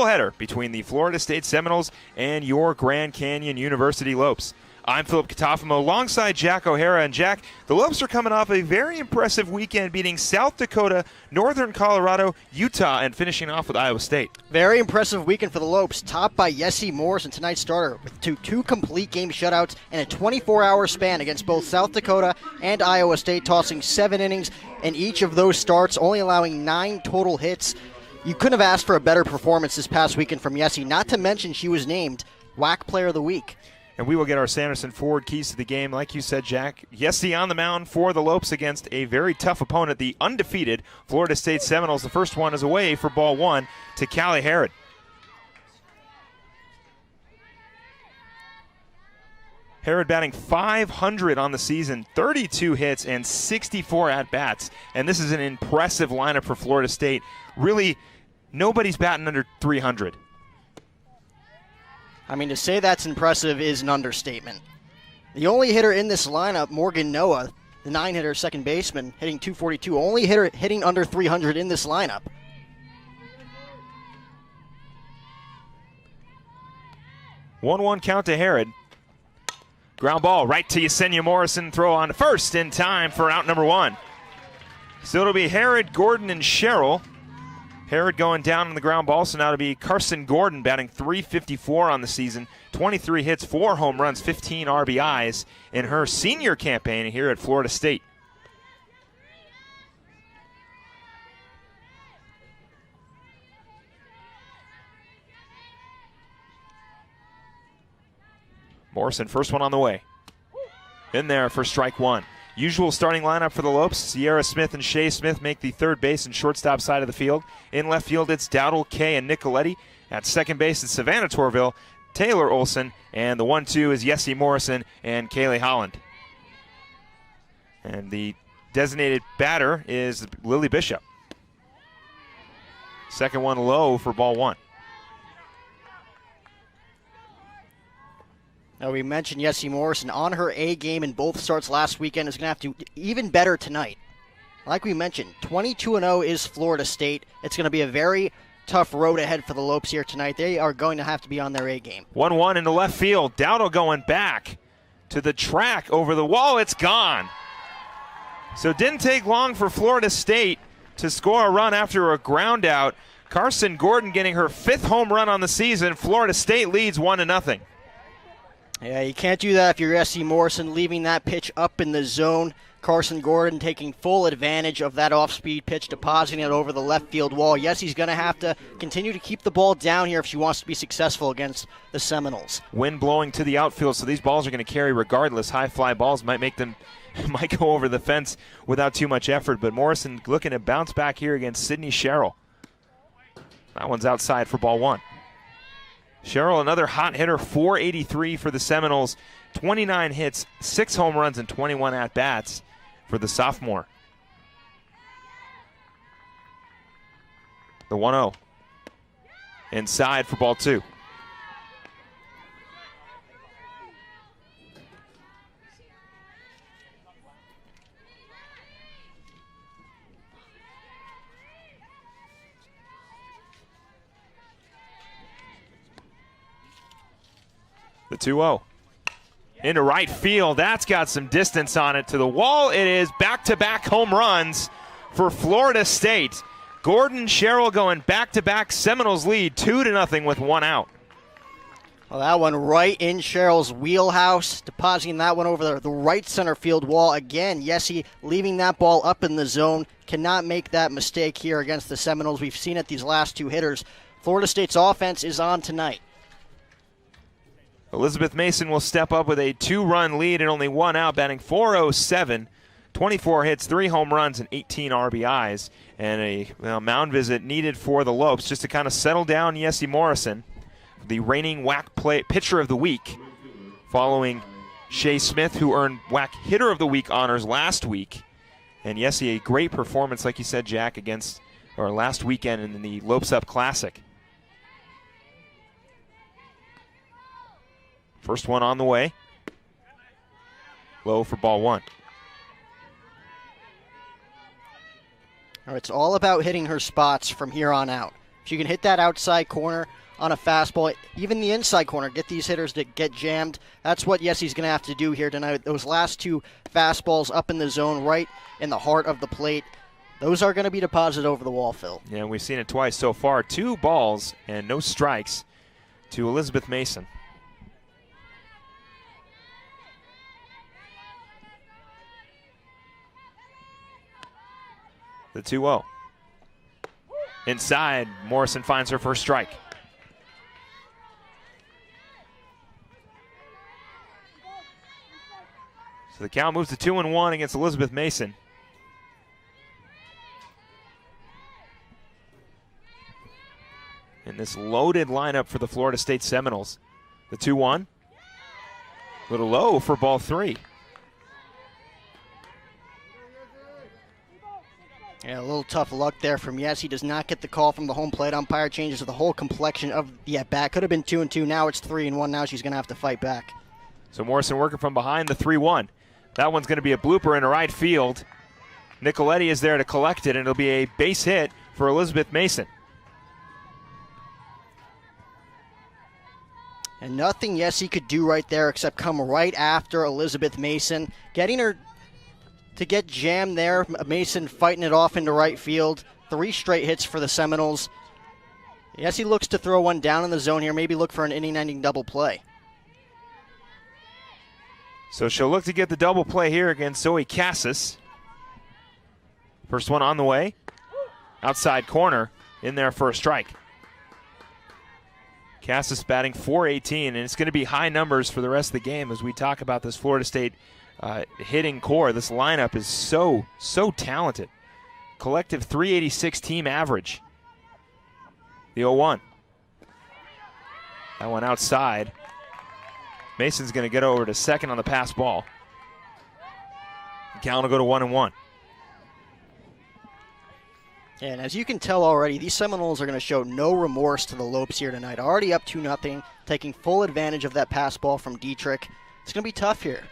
Header between the Florida State Seminoles and your Grand Canyon University Lopes. I'm Philip Katafimo alongside Jack O'Hara. And Jack, the Lopes are coming off a very impressive weekend, beating South Dakota, Northern Colorado, Utah, and finishing off with Iowa State. Very impressive weekend for the Lopes, topped by Yessie Morrison, tonight's starter, with two complete game shutouts and a 24-hour span against both South Dakota and Iowa State, tossing 7 innings in each of those starts, only allowing 9 total hits. You couldn't have asked for a better performance this past weekend from Yessie, not to mention she was named WAC Player of the Week. And we will get our Sanderson Ford keys to the game. Like you said, Jack, Yessie on the mound for the Lopes against a very tough opponent, the undefeated Florida State Seminoles. The first one is away for ball 1 to Callie Harrod. Harrod batting .500 on the season, 32 hits and 64 at-bats. And this is an impressive lineup for Florida State. Really, nobody's batting under .300. I mean, to say that's impressive is an understatement. The only hitter in this lineup, Morgan Noah, the 9-hitter second baseman, hitting .242, only hitter hitting under .300 in this lineup. One count to Harrod. Ground ball right to Yesenia Morrison. Throw on first in time for out number 1. So it'll be Harrod, Gordon, and Sherrill. Harrod going down on the ground ball, so now it'll be Carson Gordon batting .354 on the season. 23 hits, 4 home runs, 15 RBIs in her senior campaign here at Florida State. Morrison, first one on the way. In there for strike 1. Usual starting lineup for the Lopes. Sierra Smith and Shea Smith make the third base and shortstop side of the field. In left field, it's Dowdle, Kay, and Nicoletti. At second base, it's Savannah Torville, Taylor Olson, and the 1-2 is Yessie Morrison and Kaylee Holland. And the designated batter is Lily Bishop. Second one low for ball 1. Now, we mentioned Yessie Morrison on her A game in both starts last weekend. Is going to have to do even better tonight. Like we mentioned, 22-0 is Florida State. It's going to be a very tough road ahead for the Lopes here tonight. They are going to have to be on their A game. 1-1 into left field. Dowdle going back to the track over the wall. It's gone. So it didn't take long for Florida State to score a run after a ground out. Carson Gordon getting her 5th home run on the season. Florida State leads 1-0. Yeah, you can't do that if you're Yessie Morrison, leaving that pitch up in the zone. Carson Gordon taking full advantage of that off-speed pitch, depositing it over the left field wall. Yessie's going to have to continue to keep the ball down here if she wants to be successful against the Seminoles. Wind blowing to the outfield, so these balls are going to carry regardless. High fly balls might go over the fence without too much effort, but Morrison looking to bounce back here against Sydney Sherrill. That one's outside for ball 1. Sherrill, another hot hitter, .483 for the Seminoles. 29 hits, 6 home runs, and 21 at-bats for the sophomore. The 1-0. Inside for ball 2. The 2-0. Into right field. That's got some distance on it to the wall. It is back-to-back home runs for Florida State. Gordon, Sherrill going back-to-back. Seminoles lead 2-0 with 1 out. Well, that one right in Sherrill's wheelhouse, depositing that one over the right center field wall. Again, Yessie leaving that ball up in the zone. Cannot make that mistake here against the Seminoles. We've seen it these last 2 hitters. Florida State's offense is on tonight. Elizabeth Mason will step up with a 2-run lead and only 1 out, batting .407. 24 hits, 3 home runs, and 18 RBIs. And a mound visit needed for the Lopes just to kind of settle down Yessie Morrison, the reigning WAC pitcher of the week, following Shea Smith, who earned WAC hitter of the week honors last week. And Yessie, a great performance, like you said, Jack, against last weekend in the Lopes Up Classic. First one on the way. Low for ball 1. It's all about hitting her spots from here on out. If you can hit that outside corner on a fastball, even the inside corner, get these hitters to get jammed. That's what Yesie's going to have to do here tonight. Those last two fastballs up in the zone, right in the heart of the plate, those are going to be deposited over the wall, Phil. Yeah, we've seen it twice so far. 2 balls and no strikes to Elizabeth Mason. The 2-0. Inside, Morrison finds her first strike. So the count moves to 2-1 against Elizabeth Mason. In this loaded lineup for the Florida State Seminoles. The 2-1. A little low for ball 3. Yeah, a little tough luck there from Yes. He does not get the call from the home plate umpire. Changes the whole complexion of the at-bat. Could have been 2-2. Now it's 3-1. Now she's going to have to fight back. So Morrison working from behind, the 3-1. That one's going to be a blooper into right field. Nicoletti is there to collect it, and it'll be a base hit for Elizabeth Mason. And nothing Yessie could do right there except come right after Elizabeth Mason. Getting her to get jammed there. Mason fighting it off into right field. 3 straight hits for the Seminoles. Yessie looks to throw one down in the zone here. Maybe look for an inning-ending double play. So she'll look to get the double play here against Zoe Cassis. First one on the way. Outside corner in there for a strike. Cassis batting .418, and it's going to be high numbers for the rest of the game as we talk about this Florida State hitting core. This lineup is so talented. Collective .386 team average. The 0-1. That one outside. Mason's going to get over to second on the pass ball. The count will go to 1-1. And as you can tell already, these Seminoles are going to show no remorse to the Lopes here tonight. Already up 2-0, taking full advantage of that pass ball from Dietrich. It's going to be tough here.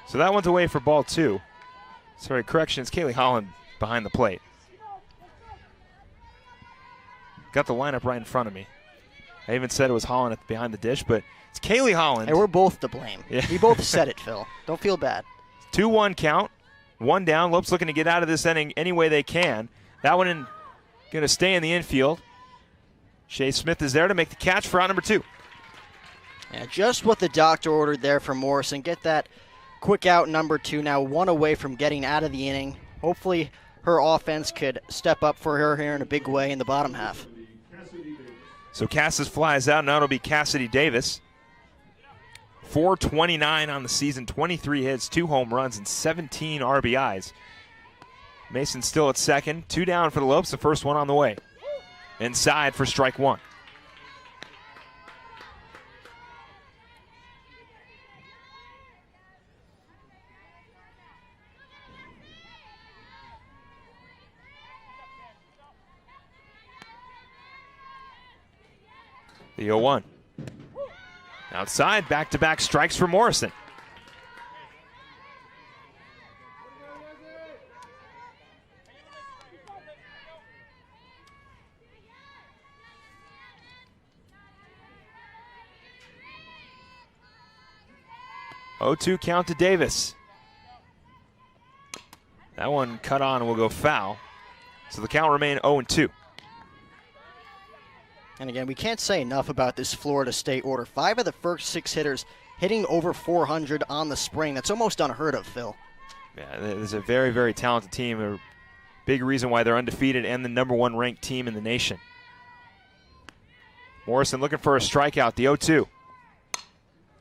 So that one's away for ball 2. Sorry, correction, it's Kaylee Holland behind the plate. Got the lineup right in front of me. I even said it was Holland behind the dish, but it's Kaylee Holland. Hey, we're both to blame. Yeah. We both said it, Phil. Don't feel bad. 2-1 count. 1 down. Lopes looking to get out of this inning any way they can. That one going to stay in the infield. Shea Smith is there to make the catch for out number 2. Yeah, just what the doctor ordered there for Morrison. Get that quick out number 2. Now 1 away from getting out of the inning. Hopefully her offense could step up for her here in a big way in the bottom half. So Cassis flies out. Now it'll be Cassidy Davis. .429 on the season, 23 hits, 2 home runs, and 17 RBIs. Mason still at second. 2 down for the Lopes. The first one on the way. Inside for strike 1. The 0-1. Outside, back-to-back strikes for Morrison. .0-2 count to Davis. That one cut on and will go foul. So the count remain 0-2. And again, we can't say enough about this Florida State order. 5 of the first 6 hitters hitting over 400 on the spring. That's almost unheard of, Phil. Yeah, there's a very, very talented team. A big reason why they're undefeated and the #1 ranked team in the nation. Morrison looking for a strikeout, the 0-2.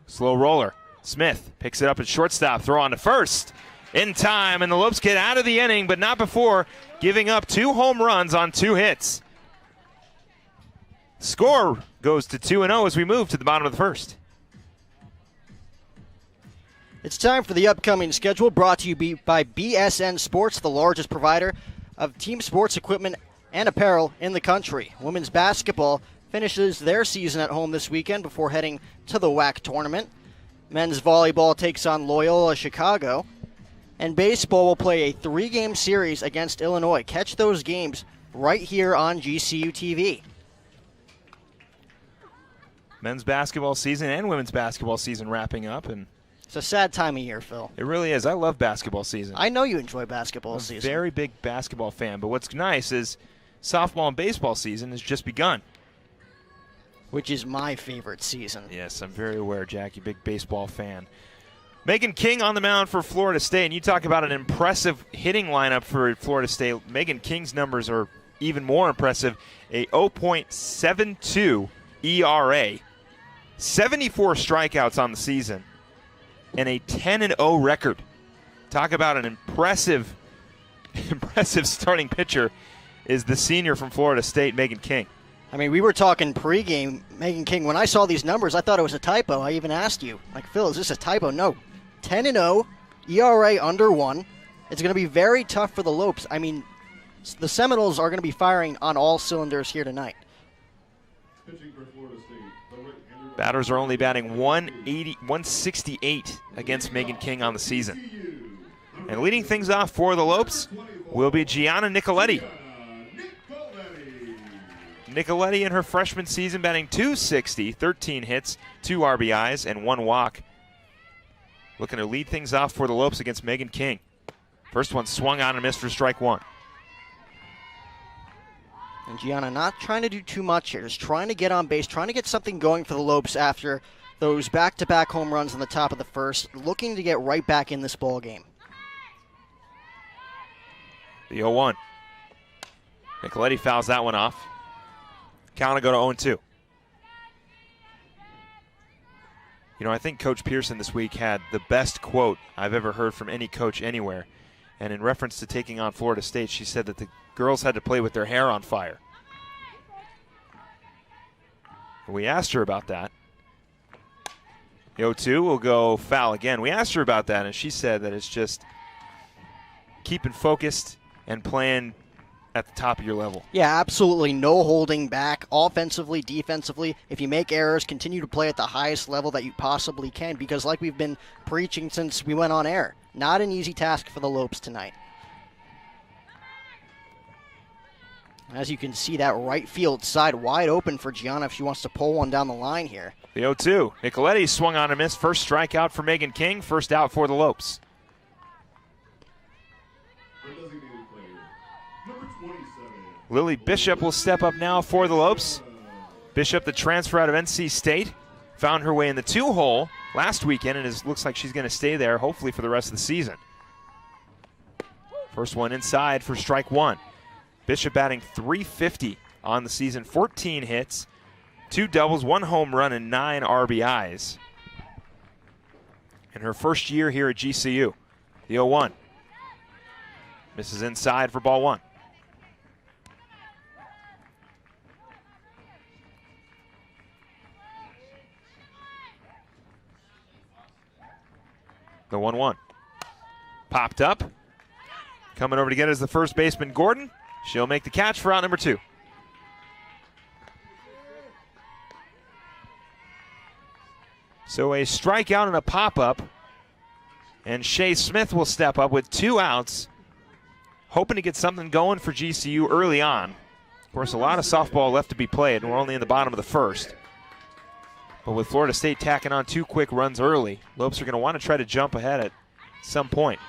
Slow roller. Smith picks it up at shortstop. Throw on to first. In time, and the Lopes get out of the inning, but not before giving up 2 home runs on 2 hits. Score goes to 2-0 as we move to the bottom of the first. It's time for the upcoming schedule, brought to you by BSN Sports, the largest provider of team sports equipment and apparel in the country. Women's basketball finishes their season at home this weekend before heading to the WAC tournament. Men's volleyball takes on Loyola Chicago. And baseball will play a 3-game series against Illinois. Catch those games right here on GCU TV. Men's basketball season and women's basketball season wrapping up, and it's a sad time of year, Phil. it really is. I love basketball season. I know you enjoy basketball season. I'm a very big basketball fan, but what's nice is softball and baseball season has just begun. Which is my favorite season. Yes, I'm very aware, Jackie, big baseball fan. Megan King on the mound for Florida State, and you talk about an impressive hitting lineup for Florida State. Megan King's numbers are even more impressive. A 0.72 ERA, 74 strikeouts on the season, and a 10-0 record. Talk about an impressive starting pitcher is the senior from Florida State, Megan King. I mean, we were talking pregame, Megan King. When I saw these numbers, I thought it was a typo. I even asked you, like, Phil, is this a typo? No. 10-0, ERA under 1. It's going to be very tough for the Lopes. I mean, the Seminoles are going to be firing on all cylinders here tonight. Batters are only batting 168 against Megan King on the season. And leading things off for the Lopes will be Gianna Nicoletti. Nicoletti in her freshman season batting .260, 13 hits, 2 RBIs, and 1 walk. Looking to lead things off for the Lopes against Megan King. First one swung on and missed for strike 1. And Gianna not trying to do too much here, just trying to get on base, trying to get something going for the Lopes after those back-to-back home runs in the top of the first, looking to get right back in this ball game. The 0-1. Nicoletti fouls that one off. Count to go to 0-2. You know, I think Coach Pearson this week had the best quote I've ever heard from any coach anywhere. And in reference to taking on Florida State, she said that the girls had to play with their hair on fire. We asked her about that. The 0-2 will go foul again. We asked her about that, and she said that it's just keeping focused and playing at the top of your level. Yeah, absolutely no holding back, offensively, defensively. If you make errors, continue to play at the highest level that you possibly can, because like we've been preaching since we went on air, not an easy task for the Lopes tonight. As you can see, that right field side wide open for Gianna if she wants to pull one down the line here. The 0-2. Nicoletti swung on a miss. First strikeout for Megan King. First out for the Lopes. Lily Bishop will step up now for the Lopes. Bishop, the transfer out of NC State, found her way in the 2-hole last weekend, and looks like she's going to stay there, hopefully for the rest of the season. First one inside for strike 1. Bishop batting .350 on the season, 14 hits, 2 doubles, 1 home run, and 9 RBIs. In her first year here at GCU, the 0-1. Misses inside for ball 1. The 1-1. Popped up. Coming over to get it is the first baseman, Gordon. She'll make the catch for out number 2. So a strikeout and a pop-up. And Shea Smith will step up with 2 outs, hoping to get something going for GCU early on. Of course, a lot of softball left to be played, and we're only in the bottom of the first. But with Florida State tacking on 2 quick runs early, Lopes are going to want to try to jump ahead at some point.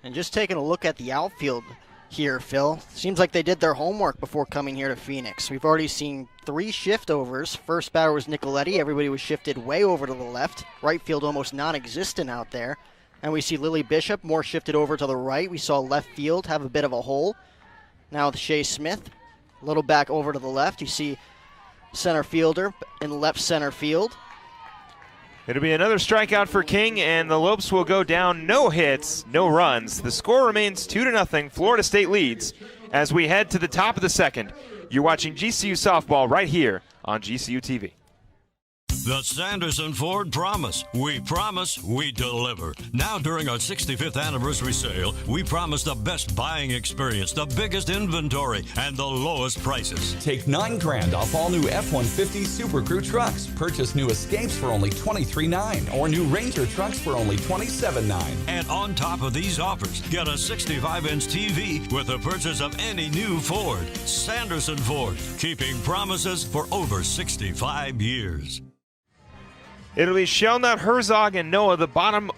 And just taking a look at the outfield here, Phil, seems like they did their homework before coming here to Phoenix. We've already seen 3 shiftovers. First batter was Nicoletti. Everybody was shifted way over to the left. Right field almost non-existent out there. And we see Lily Bishop more shifted over to the right. We saw left field have a bit of a hole. Now with Shea Smith, a little back over to the left. You see center fielder in left center field. It'll be another strikeout for King, and the Lopes will go down no hits, no runs. The score remains 2-0. Florida State leads as we head to the top of the second. You're watching GCU softball right here on GCU TV. The Sanderson Ford Promise. We promise, we deliver. Now during our 65th anniversary sale, we promise the best buying experience, the biggest inventory, and the lowest prices. Take $9 grand off all new F-150 Super Crew trucks. Purchase new Escapes for only $23,900 or new Ranger trucks for only $27,900. And on top of these offers, get a 65-inch TV with the purchase of any new Ford. Sanderson Ford, keeping promises for over 65 years. It'll be Shelnut, Herzog, and Noah, the bottom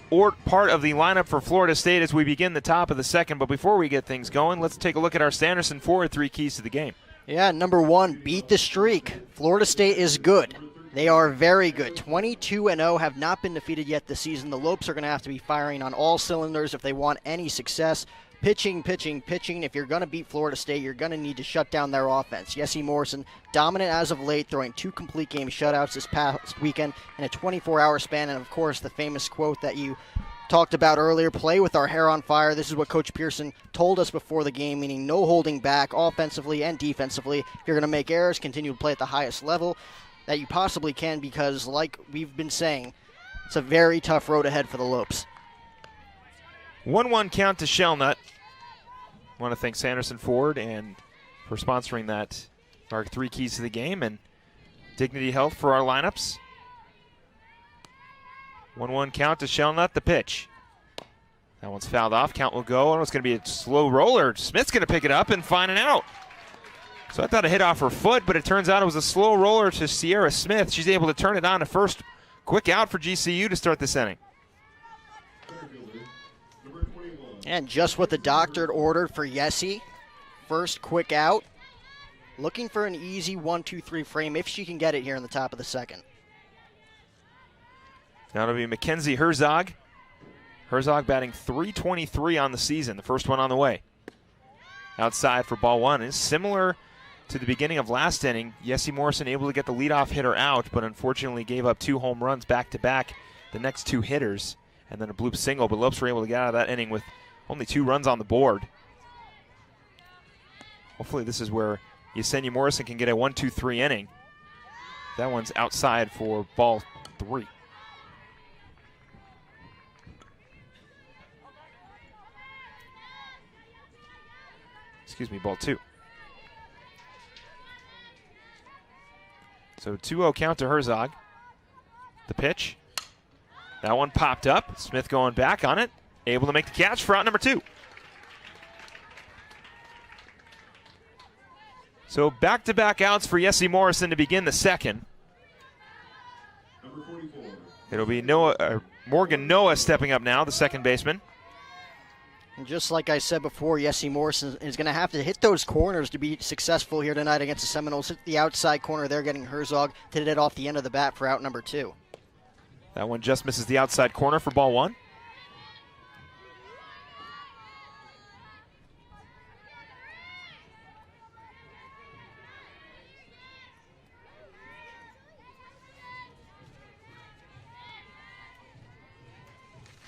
part of the lineup for Florida State as we begin the top of the second. But before we get things going, let's take a look at our Sanderson Ford 3 keys to the game. Yeah, number one, beat the streak. Florida State is good. They are very good. 22-0, have not been defeated yet this season. The Lopes are going to have to be firing on all cylinders if they want any success. Pitching. If you're going to beat Florida State, you're going to need to shut down their offense. Yessie Morrison, dominant as of late, throwing 2 complete game shutouts this past weekend in a 24-hour span. And, of course, the famous quote that you talked about earlier, play with our hair on fire. This is what Coach Pearson told us before the game, meaning no holding back offensively and defensively. If you're going to make errors, continue to play at the highest level that you possibly can, because, like we've been saying, it's a very tough road ahead for the Lopes. 1-1 count to Shelnut. I want to thank Sanderson Ford and for sponsoring that, our 3 keys to the game, and Dignity Health for our lineups. 1-1 count to Shelnut, the pitch. That one's fouled off. Count will go, and it's going to be a slow roller. Smith's going to pick it up and find an out. So I thought it hit off her foot, but it turns out it was a slow roller to Sierra Smith. She's able to turn it on to first. Quick out for GCU to start this inning. And just what the doctor had ordered for Yessie. First quick out. Looking for an easy 1-2-3 frame if she can get it here in the top of the second. Now it'll be Mackenzie Herzog. Herzog batting .323 on the season, the first one on the way. Outside for ball 1 is similar to the beginning of last inning. Yessie Morrison able to get the leadoff hitter out, but unfortunately gave up 2 home runs back-to-back, the next 2 hitters, and then a bloop single. But Lopes were able to get out of that inning with only 2 runs on the board. Hopefully this is where Yesenia Morrison can get a 1-2-3 inning. That one's outside for ball 3. Excuse me, ball 2. So 2-0 count to Herzog. The pitch. That one popped up. Smith going back on it. Able to make the catch for out number 2. So back-to-back outs for Yessie Morrison to begin the second. It'll be Morgan Noah stepping up now, the second baseman. And just like I said before, Yessie Morrison is going to have to hit those corners to be successful here tonight against the Seminoles. Hit the outside corner there, getting Herzog to hit it off the end of the bat for out number 2. That one just misses the outside corner for ball 1.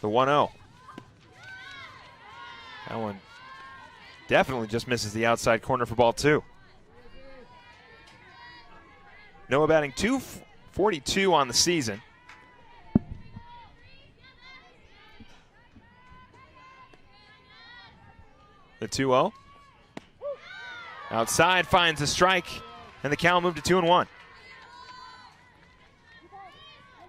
The 1-0. That one definitely just misses the outside corner for ball 2. Noah batting .242 on the season. The 2-0. Outside finds a strike, and the count moved to 2-1.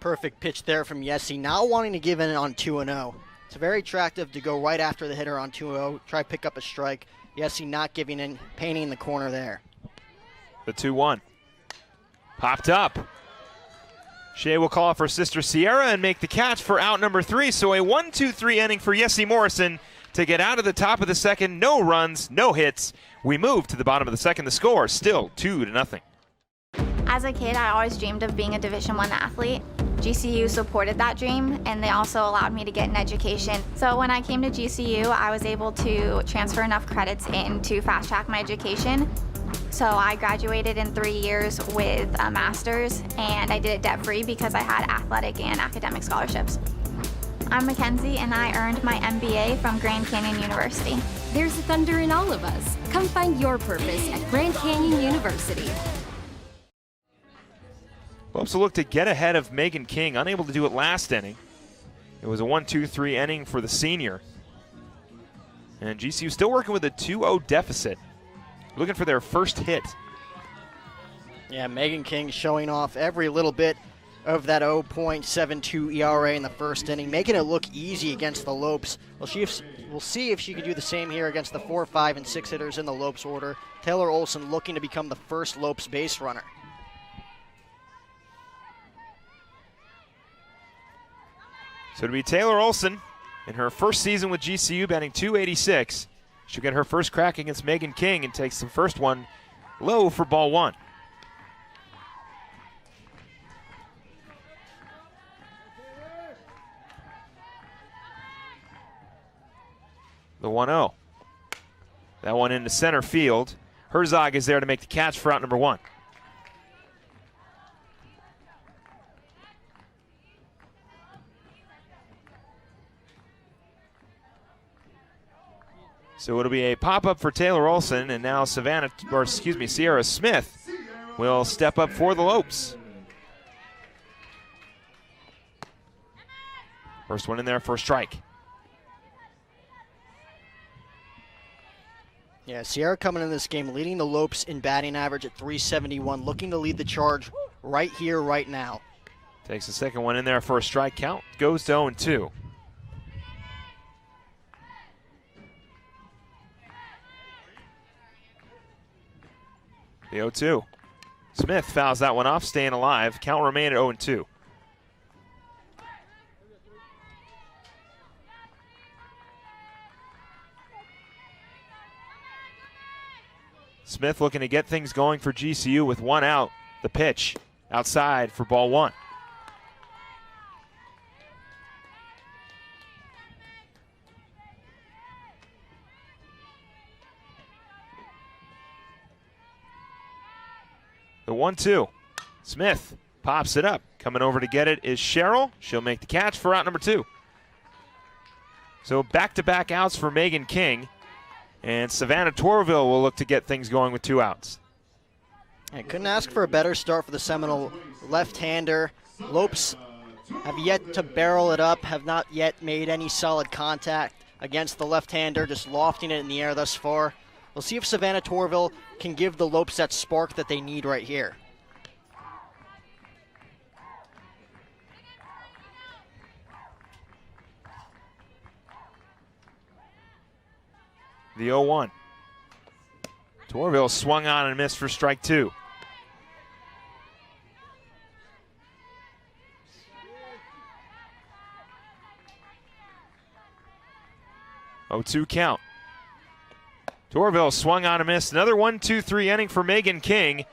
Perfect pitch there from Yessie, not wanting to give in on 2-0. It's very attractive to go right after the hitter on 2-0, try to pick up a strike. Yessie not giving in, painting the corner there. The 2-1. Popped up. Shea will call for sister Sierra and make the catch for out number 3. So a 1-2-3 inning for Yessie Morrison to get out of the top of the second. No runs, no hits. We move to the bottom of the second. The score still 2-0. As a kid, I always dreamed of being a Division I athlete. GCU supported that dream, and they also allowed me to get an education. So when I came to GCU, I was able to transfer enough credits in to fast track my education. So I graduated in 3 years with a master's, and I did it debt-free because I had athletic and academic scholarships. I'm Mackenzie, and I earned my MBA from Grand Canyon University. There's a thunder in all of us. Come find your purpose at Grand Canyon University. Lopes will look to get ahead of Megan King, unable to do it last inning. It was a 1-2-3 inning for the senior. And GCU still working with a 2-0 deficit, looking for their first hit. Yeah, Megan King showing off every little bit of that 0.72 ERA in the first inning, making it look easy against the Lopes. We'll see if she can do the same here against the 4, 5, and 6 hitters in the Lopes order. Taylor Olson looking to become the first Lopes base runner. So to be Taylor Olson in her first season with GCU, batting .286. She'll get her first crack against Megan King and takes the first one low for ball 1. The 1-0. That one into center field. Herzog is there to make the catch for out number 1. So it'll be a pop-up for Taylor Olson, and now Sierra Smith will step up for the Lopes. First one in there for a strike. Yeah, Sierra coming in this game, leading the Lopes in batting average at .371, looking to lead the charge right here, right now. Takes the second one in there for a strike. Count goes to 0-2. The 0-2. Smith fouls that one off, staying alive. Count remain at 0-2. Smith looking to get things going for GCU with 1 out. The pitch outside for ball 1. The 1-2. Smith pops it up. Coming over to get it is Cheryl. She'll make the catch for out number 2. So back-to-back outs for Megan King. And Savannah Torville will look to get things going with 2 outs. I couldn't ask for a better start for the Seminole left-hander. Lopes have yet to barrel it up, have not yet made any solid contact against the left-hander, just lofting it in the air thus far. We'll see if Savannah Torville can give the Lopes that spark that they need right here. The 0-1. Torville swung on and missed for strike 2. Oh, 2 count. Torville swung on and missed. Another 1-2-3 inning for Megan King.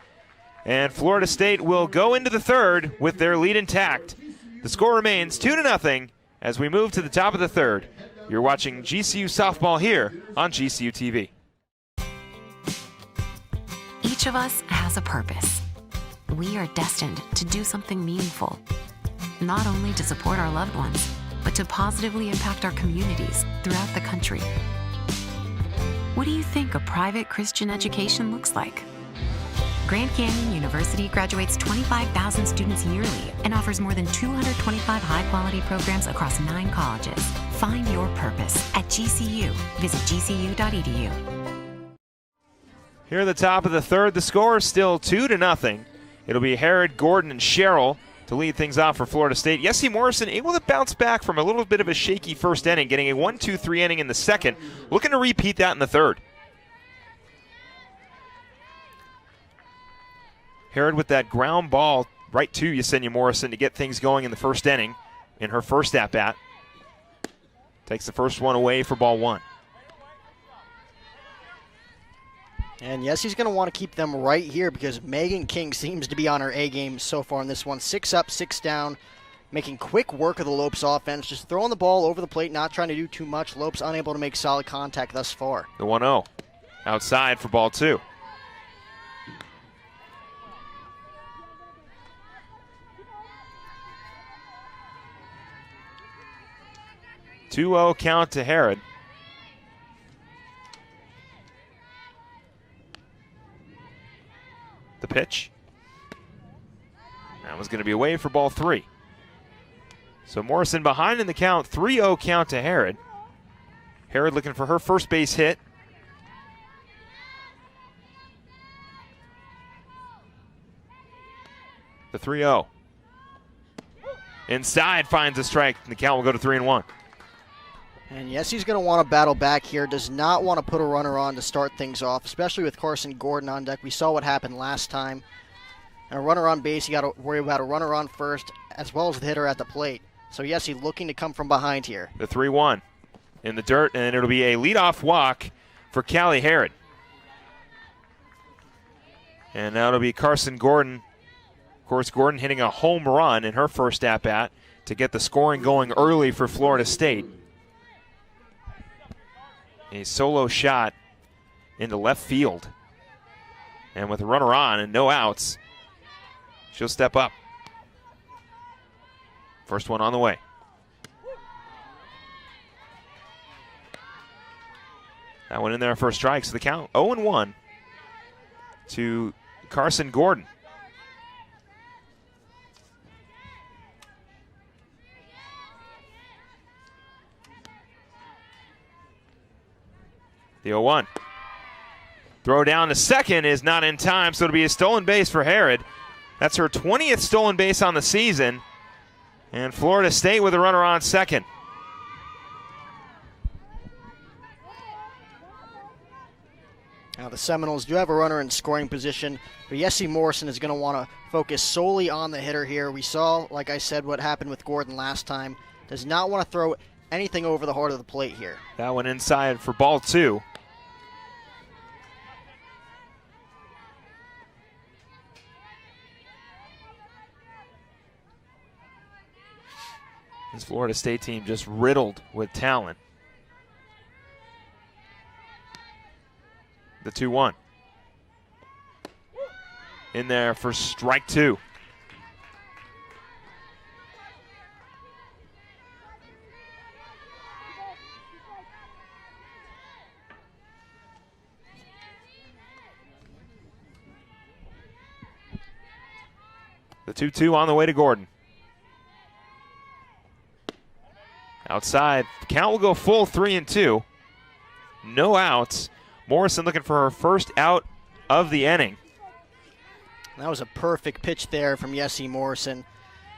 And Florida State will go into the third with their lead intact. The score remains 2-0 as we move to the top of the third. You're watching GCU softball here on GCU TV. Each of us has a purpose. We are destined to do something meaningful, not only to support our loved ones, but to positively impact our communities throughout the country. What do you think a private Christian education looks like? Grand Canyon University graduates 25,000 students yearly and offers more than 225 high-quality programs across 9 colleges. Find your purpose at GCU. Visit gcu.edu. Here at the top of the third, the score is still 2-0. It'll be Herod, Gordon, and Sherrill to lead things off for Florida State. Yessie Morrison able to bounce back from a little bit of a shaky first inning, getting a 1-2-3 inning in the second, looking to repeat that in the third. Herod with that ground ball right to Yesenia Morrison to get things going in the first inning in her first at-bat. Takes the first one away for ball 1. And yes, he's going to want to keep them right here because Megan King seems to be on her A game so far in this one. 6 up, 6 down, making quick work of the Lopes offense, just throwing the ball over the plate, not trying to do too much. Lopes unable to make solid contact thus far. The 1-0 outside for ball 2. (2-0) count to Herod. The pitch. That was going to be away for ball 3. So Morrison behind in the count, 3-0 count to Herod. Herod looking for her first base hit. The 3-0. Inside finds a strike, and the count will go to 3-1. And yes, he's going to want to battle back here. Does not want to put a runner on to start things off, especially with Carson Gordon on deck. We saw what happened last time. And a runner on base, you got to worry about a runner on first, as well as the hitter at the plate. So yes, he's looking to come from behind here. The 3-1 in the dirt, and it'll be a leadoff walk for Callie Herod. And now it'll be Carson Gordon. Of course, Gordon hitting a home run in her first at-bat to get the scoring going early for Florida State. A solo shot into left field. And with a runner on and no outs, she'll step up. First one on the way. That one in there for a strike. So the count 0-1 to Carson Gordon. The 0-1. Throw down to second is not in time, so it'll be a stolen base for Herod. That's her 20th stolen base on the season. And Florida State with a runner on second. Now the Seminoles do have a runner in scoring position, but Yessie Morrison is going to want to focus solely on the hitter here. We saw, like I said, what happened with Gordon last time. Does not want to throw anything over the heart of the plate here. That one inside for ball 2. This Florida State team just riddled with talent. The 2-1. In there for strike 2. The 2-2 on the way to Gordon. Outside, count will go full 3-2. No outs. Morrison looking for her first out of the inning. That was a perfect pitch there from Yessie Morrison.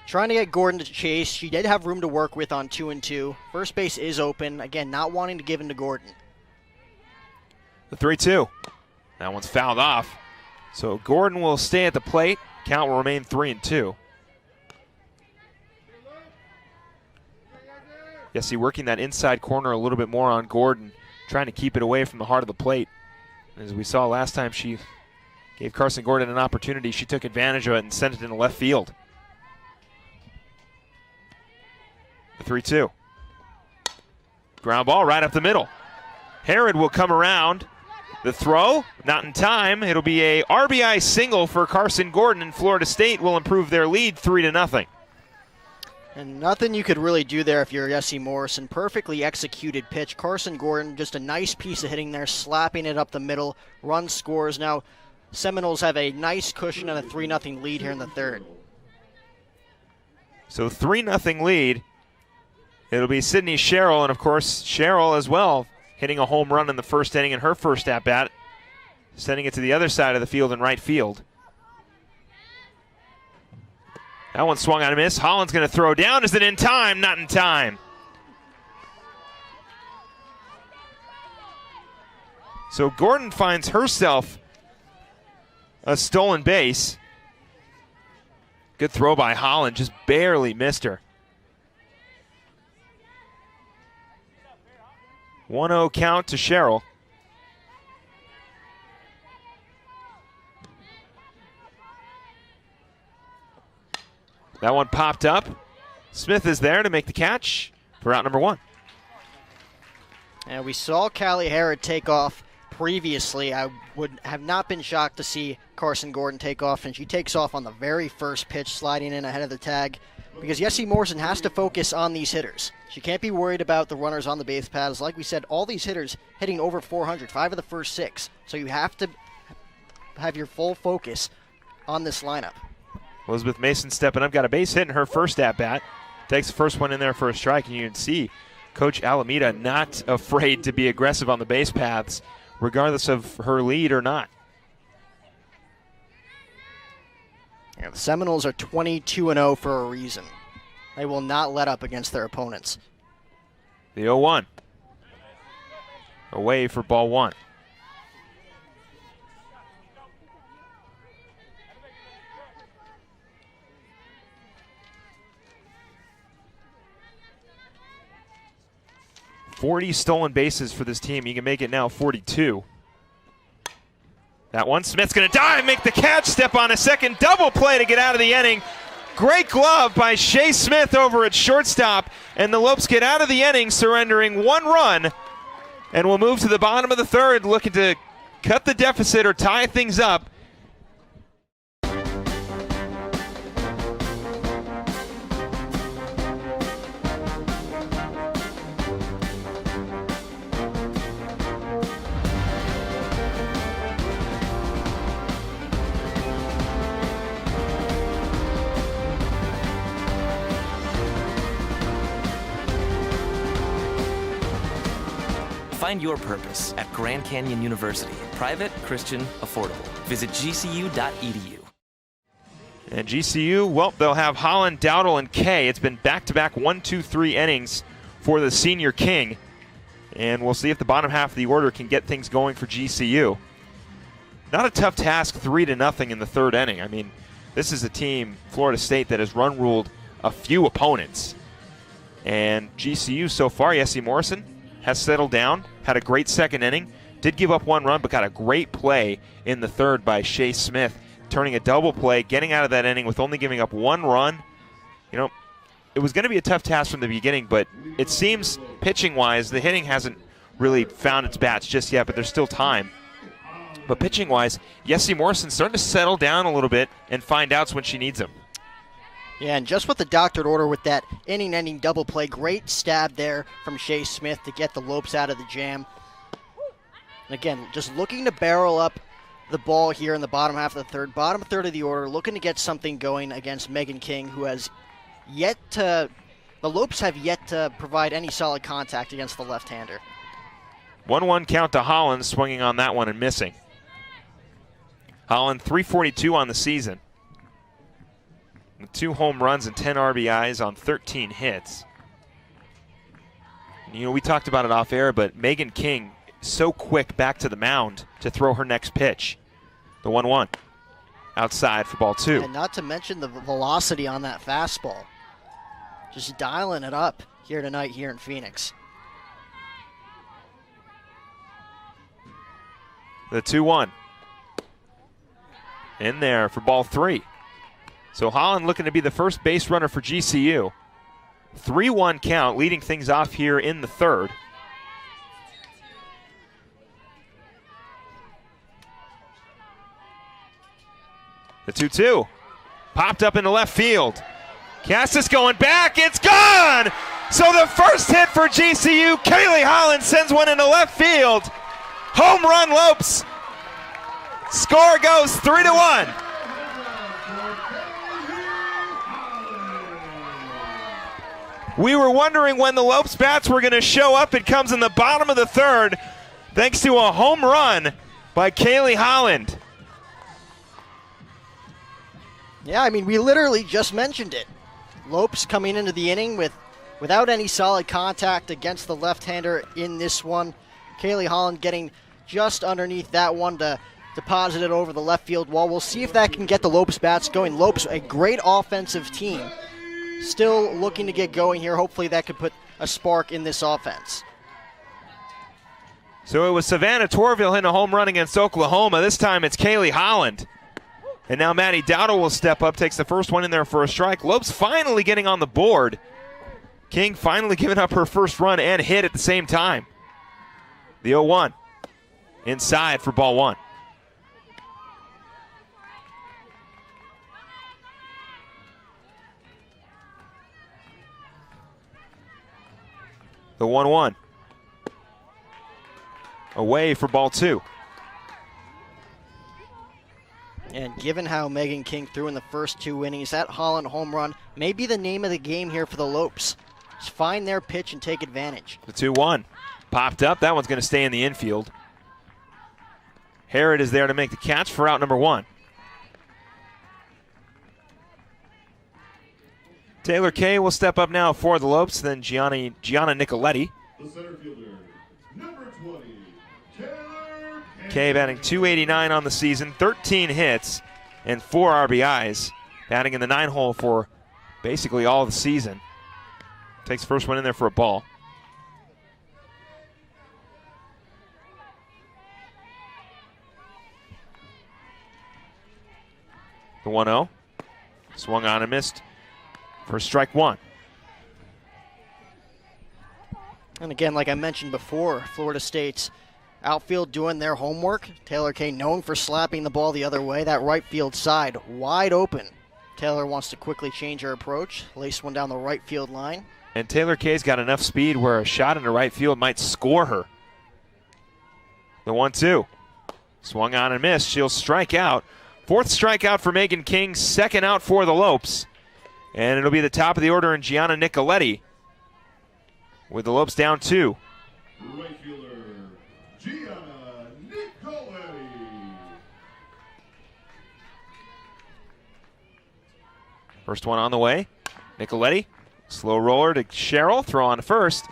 Trying to get Gordon to chase. She did have room to work with on 2-2. First base is open. Again, not wanting to give in to Gordon. The 3-2. That one's fouled off. So Gordon will stay at the plate. Count will remain 3-2. Yessie working that inside corner a little bit more on Gordon, trying to keep it away from the heart of the plate. As we saw last time, she gave Carson Gordon an opportunity. She took advantage of it and sent it into left field. The 3-2. Ground ball right up the middle. Herod will come around. The throw, not in time. It'll be a RBI single for Carson Gordon, and Florida State will improve their lead 3-0. And nothing you could really do there if you're Yessie Morrison. Perfectly executed pitch. Carson Gordon, just a nice piece of hitting there, slapping it up the middle. Run scores. Now, Seminoles have a nice cushion and a 3-0 lead here in the third. So 3-0 lead. It'll be Sydney Sherrill, and of course, Sherrill as well, hitting a home run in the first inning in her first at-bat, sending it to the other side of the field in right field. That one swung on a miss. Holland's going to throw down. Is it in time? Not in time. So Gordon finds herself a stolen base. Good throw by Holland. Just barely missed her. 1-0 count to Sherrill. That one popped up. Smith is there to make the catch for out number 1. And we saw Callie Herod take off previously. I would have not been shocked to see Carson Gordon take off, and she takes off on the very first pitch, sliding in ahead of the tag, because Yessie Morrison has to focus on these hitters. She can't be worried about the runners on the base paths. Like we said, all these hitters hitting over 400, 5 of the first 6. So you have to have your full focus on this lineup. Elizabeth Mason stepping up, got a base hit in her first at-bat. Takes the first one in there for a strike, and you can see Coach Alameda not afraid to be aggressive on the base paths, regardless of her lead or not. Yeah, the Seminoles are 22-0 for a reason. They will not let up against their opponents. The 0-1. Away for ball one. .40 stolen bases for this team. You can make it now 42. That one, Smith's going to dive, make the catch, step on a second double play to get out of the inning. Great glove by Shea Smith over at shortstop, and the Lopes get out of the inning, surrendering 1 run, and will move to the bottom of the third, looking to cut the deficit or tie things up. Find your purpose at Grand Canyon University. Private, Christian, affordable. Visit gcu.edu. And GCU, well, they'll have Holland, Dowdle, and Kay. It's been back-to-back 1-2-3 innings for the senior king. And we'll see if the bottom half of the order can get things going for GCU. Not a tough task, 3-0 in the third inning. I mean, this is a team, Florida State, that has run-ruled a few opponents. And GCU so far, Yessie Morrison has settled down, had a great second inning, did give up 1 run, but got a great play in the third by Shea Smith, turning a double play, getting out of that inning with only giving up 1 run. You know, it was going to be a tough task from the beginning, but it seems pitching-wise, the hitting hasn't really found its bats just yet, but there's still time. But pitching-wise, Yessie Morrison's starting to settle down a little bit and find outs when she needs them. Yeah, and just with the doctored order with that inning-ending double play, great stab there from Shea Smith to get the Lopes out of the jam. And again, just looking to barrel up the ball here in the bottom half of the third, bottom third of the order, looking to get something going against Megan King, who has yet to, the Lopes have yet to provide any solid contact against the left-hander. 1-1 count to Holland, swinging on that one and missing. Holland, 342 on the season. 2 home runs and 10 RBIs on 13 hits. You know, we talked about it off air, but Megan King so quick back to the mound to throw her next pitch. The 1-1 outside for ball 2. And not to mention the velocity on that fastball. Just dialing it up here tonight here in Phoenix. The 2-1 in there for ball 3. So Holland looking to be the first base runner for GCU. 3-1 count, leading things off here in the third. The 2-2 popped up into left field. Cassis going back, it's gone! So the first hit for GCU, Kaylee Holland sends one into left field. Home run, Lopes. Score goes 3-1. We were wondering when the Lopes bats were going to show up. It comes in the bottom of the third thanks to a home run by Kaylee Holland. Yeah, I mean, we literally just mentioned it. Lopes coming into the inning without any solid contact against the left-hander in this one. Kaylee Holland getting just underneath that one to deposit it over the left field wall. We'll see if that can get the Lopes bats going. Lopes, a great offensive team. Still looking to get going here. Hopefully that could put a spark in this offense. So it was Savannah Torville hitting a home run against Oklahoma. This time it's Kaylee Holland. And now Maddie Dowdle will step up, takes the first one in there for a strike. Lopes finally getting on the board. King finally giving up her first run and hit at the same time. The 0-1 inside for ball 1. The 1-1 away for ball 2. And given how Megan King threw in the first 2 innings, that Holland home run may be the name of the game here for the Lopes. Just find their pitch and take advantage. The 2-1 popped up. That one's going to stay in the infield. Harrod is there to make the catch for out number 1. Taylor Kay will step up now for the Lopes, then Gianna Nicoletti. The center fielder, number 20, Taylor Kay batting .289 on the season, 13 hits and 4 RBIs. Batting in the 9 hole for basically all of the season. Takes first one in there for a ball. The 1-0. Swung on and missed for strike 1. And again, like I mentioned before, Florida State's outfield doing their homework. Taylor Kay known for slapping the ball the other way. That right field side wide open. Taylor wants to quickly change her approach. Lace one down the right field line. And Taylor Kay's got enough speed where a shot into right field might score her. The 1-2. Swung on and missed. She'll strike out. 4th strikeout for Megan King. 2nd out for the Lopes. And it'll be the top of the order in Gianna Nicoletti with the Lopes down 2. right fielder, Gianna Nicoletti. First one on the way. Nicoletti, slow roller to Sherrill, throw on to first.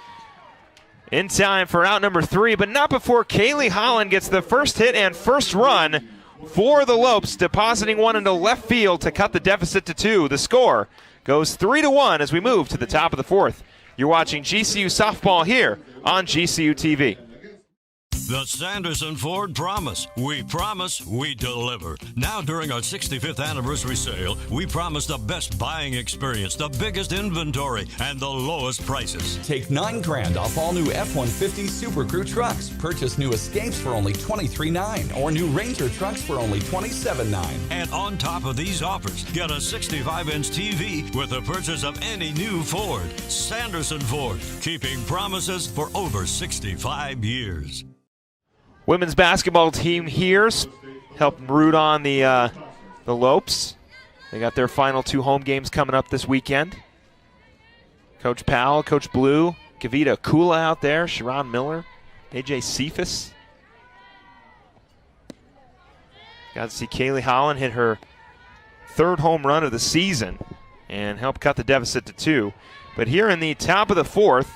In time for out number 3, but not before Kaylee Holland gets the first hit and first run for the Lopes, depositing one into left field to cut the deficit to 2. The score goes 3-1 as we move to the top of the 4th. You're watching GCU softball here on GCU TV. The Sanderson Ford Promise. We promise, we deliver. Now during our 65th anniversary sale, we promise the best buying experience, the biggest inventory, and the lowest prices. Take $9,000 off all new F-150 Super Crew trucks. Purchase new Escapes for only $23,900 or new Ranger trucks for only $27,900. And on top of these offers, get a 65-inch TV with the purchase of any new Ford. Sanderson Ford, keeping promises for over 65 years. Women's basketball team here help root on the Lopes. They got their final 2 home games coming up this weekend. Coach Powell, Coach Blue, Kavita Kula out there, Sharon Miller, AJ Cephas. Got to see Kaylee Holland hit her 3rd home run of the season and help cut the deficit to 2. But here in the top of the 4th,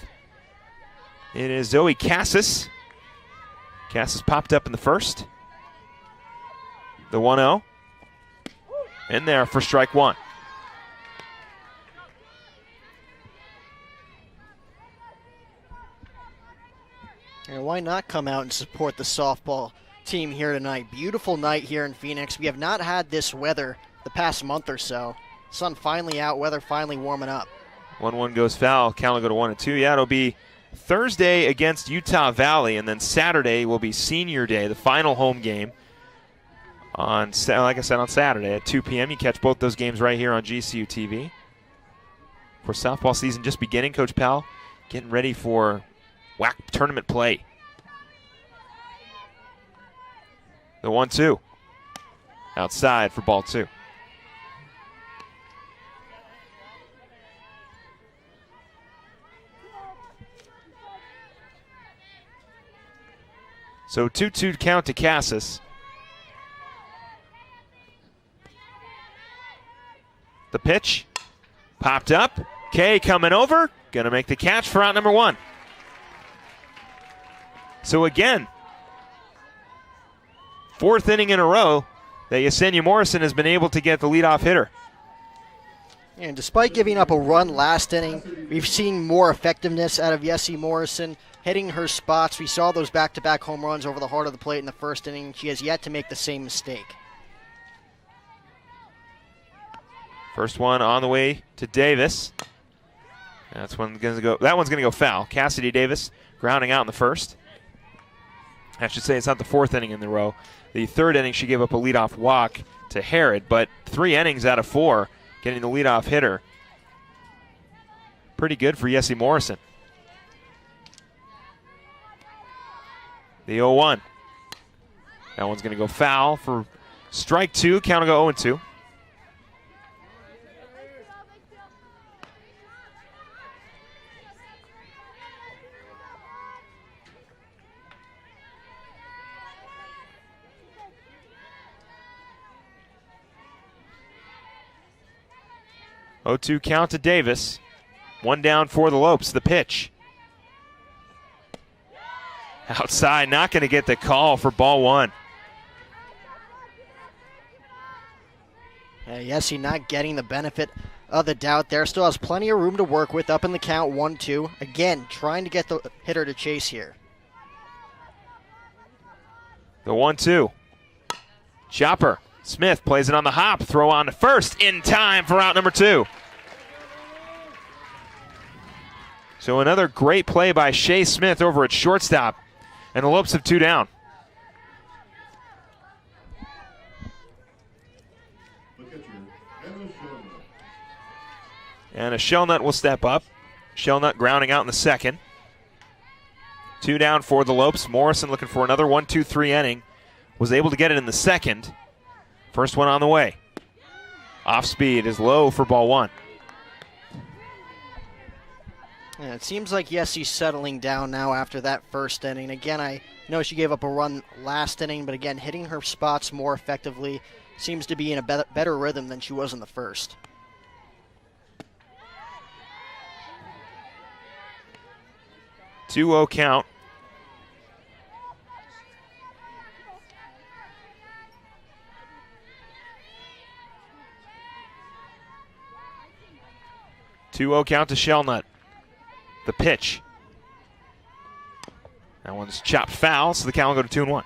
it is Zoe Cassis. Cassis popped up in the 1st. The 1-0. In there for strike 1. And why not come out and support the softball team here tonight? Beautiful night here in Phoenix. We have not had this weather the past month or so. Sun finally out, weather finally warming up. 1-1 goes foul. Count will go to 1-2. Yeah, it'll be Thursday against Utah Valley, and then Saturday will be Senior Day, the final home game. Like I said, on Saturday at 2 p.m. You catch both those games right here on GCU TV. For softball season just beginning, Coach Powell getting ready for WAC tournament play. The 1-2. Outside for ball 2. So 2-2 count to Cassis. The pitch popped up. Kay coming over. Going to make the catch for out number 1. So again, 4th inning in a row that Yesenia Morrison has been able to get the leadoff hitter. And despite giving up a run last inning, we've seen more effectiveness out of Yessie Morrison, hitting her spots. We saw those back-to-back home runs over the heart of the plate in the 1st inning. She has yet to make the same mistake. First one on the way to Davis. That one's going to go foul. Cassidy Davis grounding out in the 1st. I should say it's not the 4th inning in the row. The 3rd inning she gave up a leadoff walk to Harrod, but 3 innings out of 4 getting the leadoff hitter. Pretty good for Yessie Morrison. The 0-1. That one's going to go foul for Strike two, count will go 0-2. Oh, 2 count to Davis. One down for the Lopes. The pitch. Outside, not going to get the call for ball one. Yessie not getting the benefit of the doubt there. Still has plenty of room to work with up in the count 1-2. Again, trying to get the hitter to chase here. The 1-2. Chopper. Smith plays it on the hop. Throw on to first in time for out number 2. So another great play by Shea Smith over at shortstop. And the Lopes have 2 down. And a Shellnut will step up. Shellnut grounding out in the second. 2 down for the Lopes. Morrison looking for another 1-2-3 inning. Was able to get it in the second. First one on the way. Off speed is low for ball one. Yeah, it seems like Yessie's settling down now after that first inning. Again, I know she gave up a run last inning, but again, hitting her spots more effectively. Seems to be in a better rhythm than she was in the first. Two-0 count. Two-0 count to Shellnut. The pitch. That one's chopped foul, so the count will go to 2-1.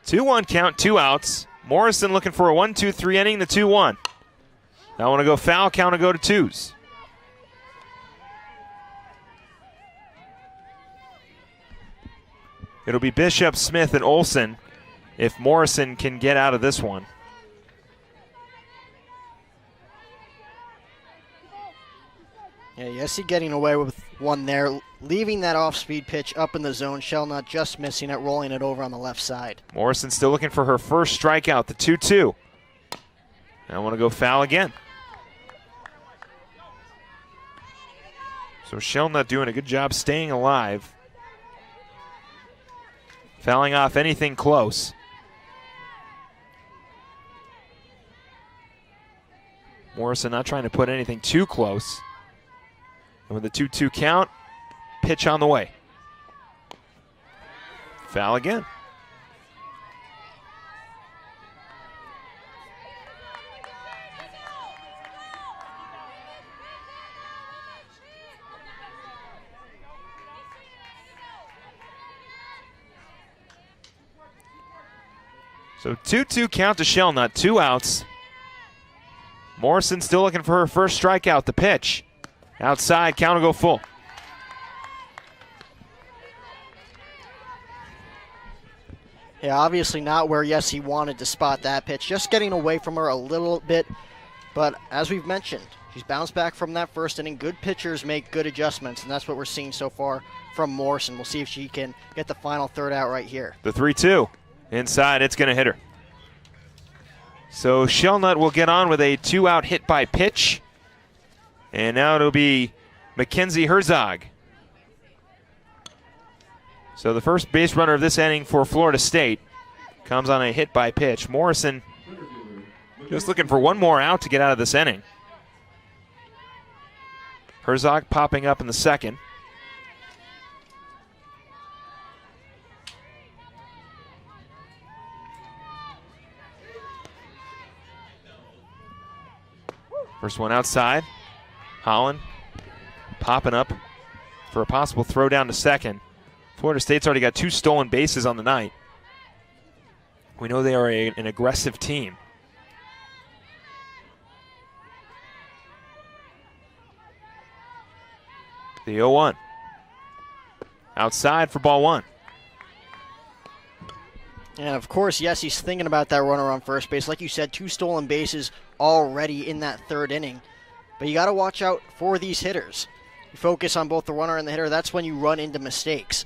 Two-1 count, 2 outs. Morrison looking for a 1-2-3 inning, the 2-1. Now want to go foul, count to go to 2s. It'll be Bishop, Smith, and Olsen if Morrison can get out of this one. Yeah, Yessie getting away with one there, leaving that off-speed pitch up in the zone. Shellnut just missing it, rolling it over on the left side. Morrison still looking for her first strikeout, the 2-2. I want to go foul again. So Shellnut doing a good job staying alive. Fouling off anything close. Morrison not trying to put anything too close. And with the 2-2 count, pitch on the way. Foul again. So 2-2 count to Shellnut, 2 outs. Morrison still looking for her first strikeout, the pitch. Outside, count will go full. Yeah, obviously not where Yessie wanted to spot that pitch. Just getting away from her a little bit. But as we've mentioned, she's bounced back from that first inning. Good pitchers make good adjustments, and that's what we're seeing so far from Morrison. We'll see if she can get the final third out right here. The 3-2. Inside, it's going to hit her. So Shellnut will get on with a 2-out hit by pitch. And now it'll be Mackenzie Herzog. So the first base runner of this inning for Florida State comes on a hit by pitch. Morrison just looking for one more out to get out of this inning. Herzog popping up in the second. First one outside. Holland popping up for a possible throw down to second. Florida State's already got 2 stolen bases on the night. We know they are an aggressive team. The 0-1. Outside for ball one. And of course, yes, he's thinking about that runner on first base. Like you said, 2 stolen bases already in that 3rd inning. But you got to watch out for these hitters. You focus on both the runner and the hitter, that's when you run into mistakes.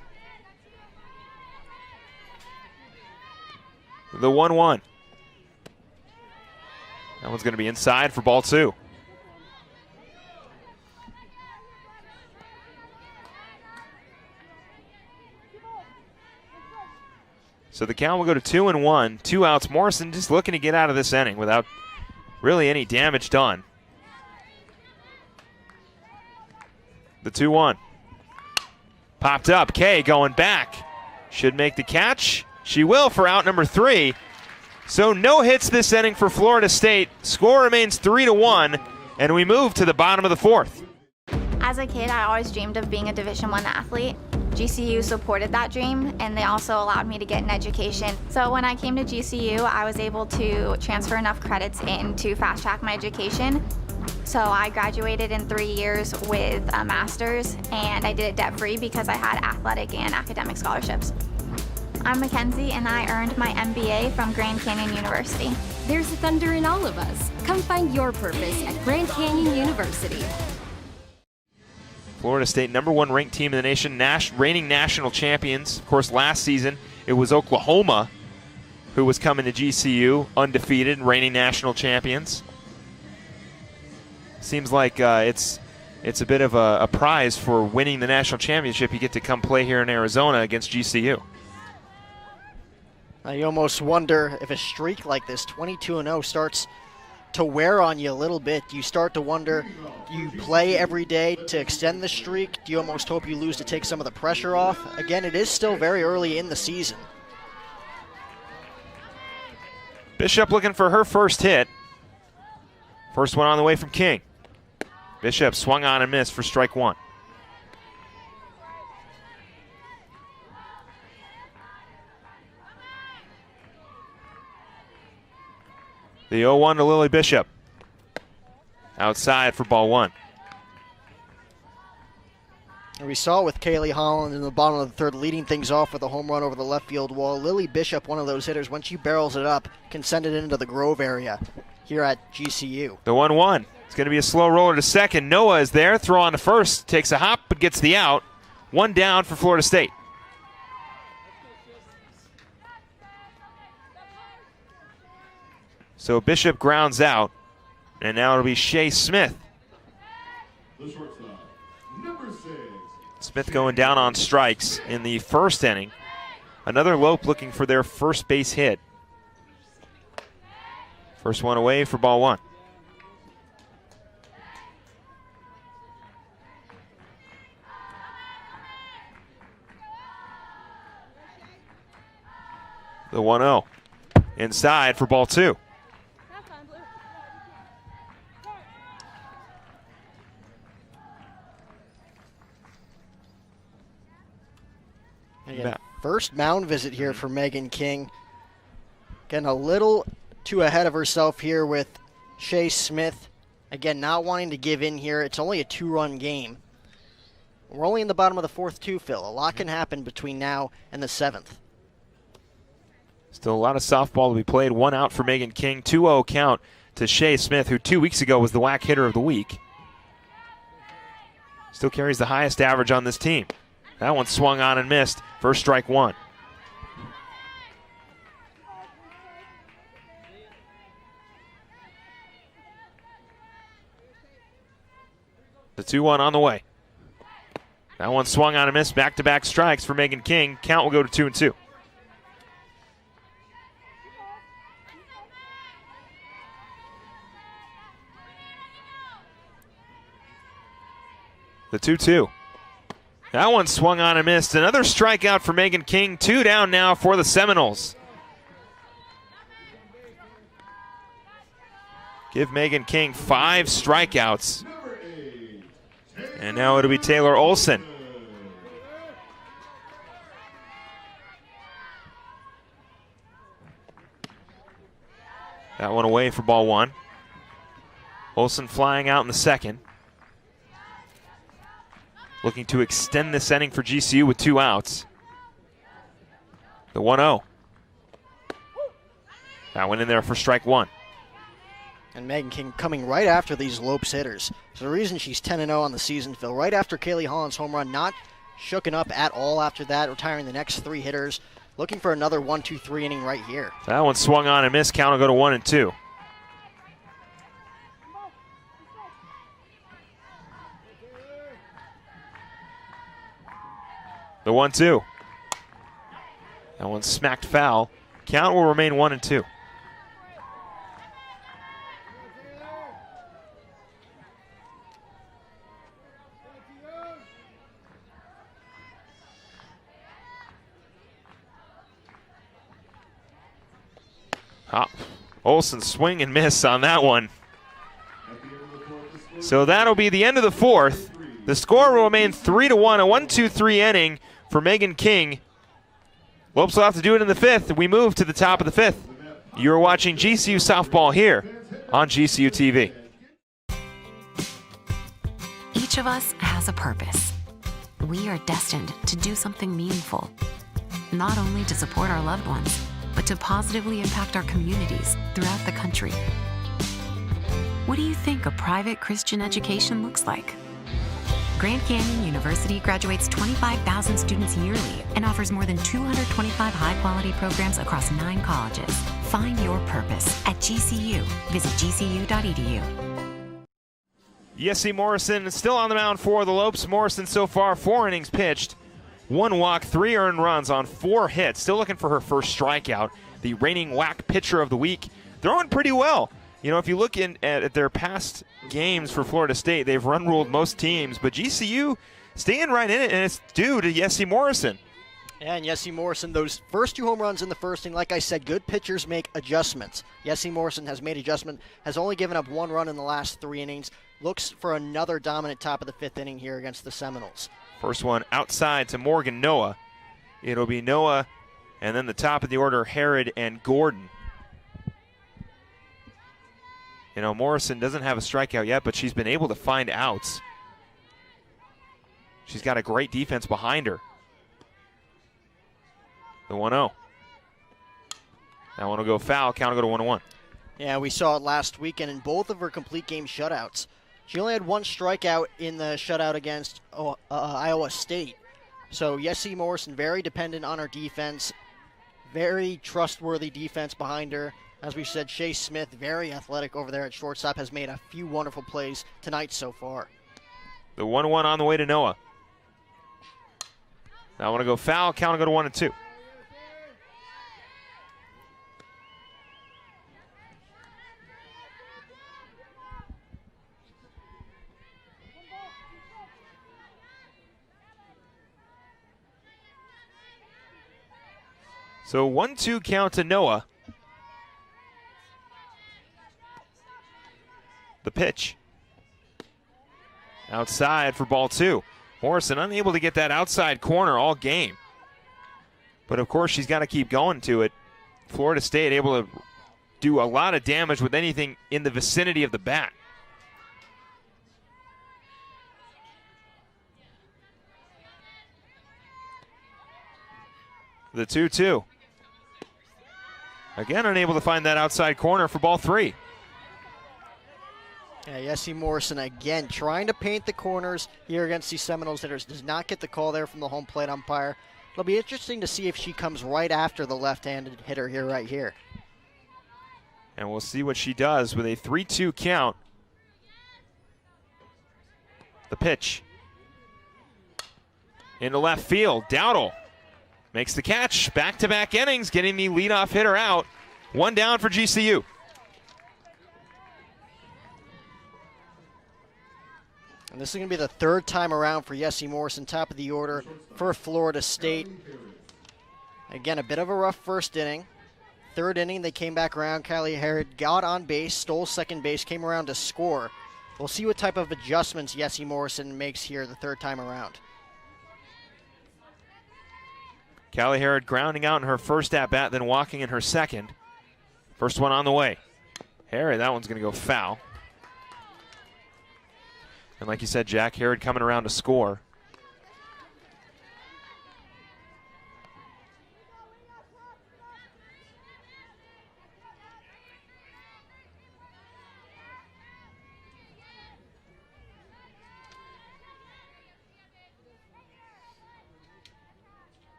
The 1-1. That one's going to be inside for ball 2. So the count will go to 2-1, 2 outs. Morrison just looking to get out of this inning without really any damage done. The 2-1. Popped up. Kay going back. Should make the catch. She will for out number 3. So no hits this inning for Florida State. Score remains 3-1, and we move to the bottom of the 4th. As a kid, I always dreamed of being a Division I athlete. GCU supported that dream, and they also allowed me to get an education. So when I came to GCU, I was able to transfer enough credits in to fast track my education. So I graduated in 3 years with a master's, and I did it debt-free because I had athletic and academic scholarships. I'm Mackenzie, and I earned my MBA from Grand Canyon University. There's a thunder in all of us. Come find your purpose at Grand Canyon University. Florida State, #1 ranked team in the nation, reigning national champions. Of course, last season it was Oklahoma who was coming to GCU undefeated, reigning national champions. Seems like it's a bit of a prize for winning the national championship. You get to come play here in Arizona against GCU. You almost wonder if a streak like this, 22-0, starts to wear on you a little bit. You start to wonder, do you play every day to extend the streak? Do you almost hope you lose to take some of the pressure off? Again, it is still very early in the season. Bishop looking for her first hit. First one on the way from King. Bishop swung on and missed for strike 1. The 0-1 to Lily Bishop. Outside for ball 1. And we saw with Kaylee Holland in the bottom of the 3rd leading things off with a home run over the left field wall. Lily Bishop, one of those hitters, when she barrels it up, can send it into the Grove area here at GCU. The 1-1. It's going to be a slow roller to second. Noah is there. Throw on to first. Takes a hop but gets the out. 1 down for Florida State. So Bishop grounds out, and now it'll be Shea Smith. The shortstop, number 6. Smith going down on strikes in the 1st inning. Another Lope looking for their first base hit. First one away for ball 1. The 1-0. Inside for ball 2. Again, first mound visit here for Megan King. Getting a little too ahead of herself here with Shea Smith. Again, not wanting to give in here. It's only a 2-run game. We're only in the bottom of the 4th too, Phil. A lot can happen between now and the 7th. Still a lot of softball to be played. 1 out for Megan King. 2-0 count to Shea Smith, who 2 weeks ago was the WAC hitter of the week. Still carries the highest average on this team. That one swung on and missed. First strike 1. The 2-1 on the way. That one swung on and missed. Back-to-back strikes for Megan King. Count will go to 2-2. The 2-2. That one swung on and missed. Another strikeout for Megan King. 2 down now for the Seminoles. Give Megan King 5 strikeouts. And now it'll be Taylor Olson. That one away for ball 1. Olson flying out in the 2nd. Looking to extend this inning for GCU with 2 outs. The 1-0. That went in there for strike one. And Megan King coming right after these Lopes hitters. There's a reason she's 10-0 on the season, Phil. Right after Kaylee Holland's home run, not shooken up at all after that, retiring the next 3 hitters. Looking for another 1-2-3 inning right here. That one swung on and missed. Count will go to 1-2. The 1-2. That one smacked foul. Count will remain 1-2. Olsen swing and miss on that one. So that'll be the end of the fourth. The score will remain 3-1, a 1-2-3 inning for Megan King. Lopes will have to do it in the fifth. We move to the top of the fifth. You're watching GCU softball here on GCU TV. Each of us has a purpose. We are destined to do something meaningful, not only to support our loved ones, but to positively impact our communities throughout the country. What do you think a private Christian education looks like? Grand Canyon University graduates 25,000 students yearly and offers more than 225 high-quality programs across 9 colleges. Find your purpose at GCU. Visit gcu.edu. Yessie Morrison is still on the mound for the Lopes. Morrison so far 4 innings pitched, 1 walk, 3 earned runs on 4 hits. Still looking for her first strikeout. The reigning WAC pitcher of the week. Throwing pretty well. You know, if you look at their past games for Florida State, they've run-ruled most teams. But GCU staying right in it, and it's due to Yessie Morrison. And Yessie Morrison, those first 2 home runs in the first inning, like I said, good pitchers make adjustments. Yessie Morrison has made adjustment, has only given up 1 run in the last 3 innings. Looks for another dominant top of the 5th inning here against the Seminoles. First one outside to Morgan Noah. It'll be Noah, and then the top of the order, Herod and Gordon. You know, Morrison doesn't have a strikeout yet, but she's been able to find outs. She's got a great defense behind her. The 1-0. That one will go foul. Count will go to 1-1. Yeah, we saw it last weekend in both of her complete game shutouts. She only had 1 strikeout in the shutout against Iowa State. So Yessie Morrison, very dependent on her defense. Very trustworthy defense behind her. As we said, Shea Smith, very athletic over there at shortstop, has made a few wonderful plays tonight so far. The 1-1 on the way to Noah. That one will go foul. Count will go to 1-2. So 1-2 count to Noah. The pitch. Outside for ball 2. Morrison unable to get that outside corner all game. But of course she's got to keep going to it. Florida State able to do a lot of damage with anything in the vicinity of the bat. The 2-2. Again, unable to find that outside corner for ball 3. Yeah, Yessie Morrison again trying to paint the corners here against the Seminoles hitters. Does not get the call there from the home plate umpire. It'll be interesting to see if she comes right after the left-handed hitter here, right here. And we'll see what she does with a 3-2 count. The pitch. Into left field. Dowdle makes the catch. Back-to-back innings, getting the leadoff hitter out. 1 down for GCU. And this is going to be the 3rd time around for Yessie Morrison, top of the order for Florida State. Again, a bit of a rough first inning. 3rd inning, they came back around. Kylie Herod got on base, stole second base, came around to score. We'll see what type of adjustments Yessie Morrison makes here the 3rd time around. Callie Herod grounding out in her first at-bat, then walking in her second. First one on the way. Herod, that one's going to go foul. And like you said, Jack, Herod coming around to score.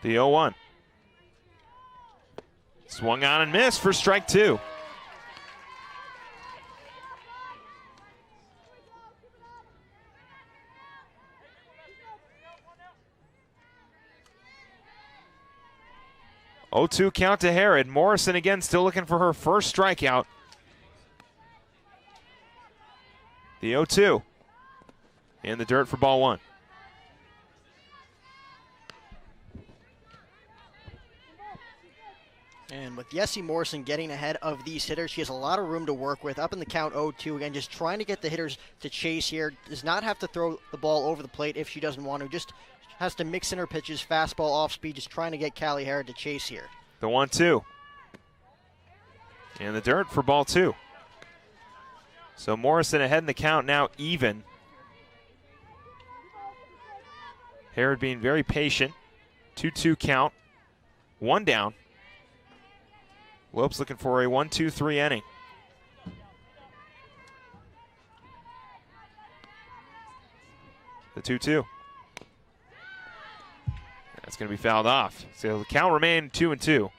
The 0-1. Swung on and missed for strike 2. Oh-2 count to Herod. Morrison again still looking for her first strikeout. The 0-2. In the dirt for ball 1. And with Yessie Morrison getting ahead of these hitters, she has a lot of room to work with. Up in the count 0-2, again, just trying to get the hitters to chase here. Does not have to throw the ball over the plate if she doesn't want to. Just has to mix in her pitches, fastball, off speed, just trying to get Callie Herod to chase here. The 1-2. In the dirt for ball 2. So Morrison ahead in the count, now even. Herod being very patient. 2-2 count. 1 down. Lopes looking for a 1-2-3 inning. The 2-2. That's going to be fouled off. So the count remained 2-2.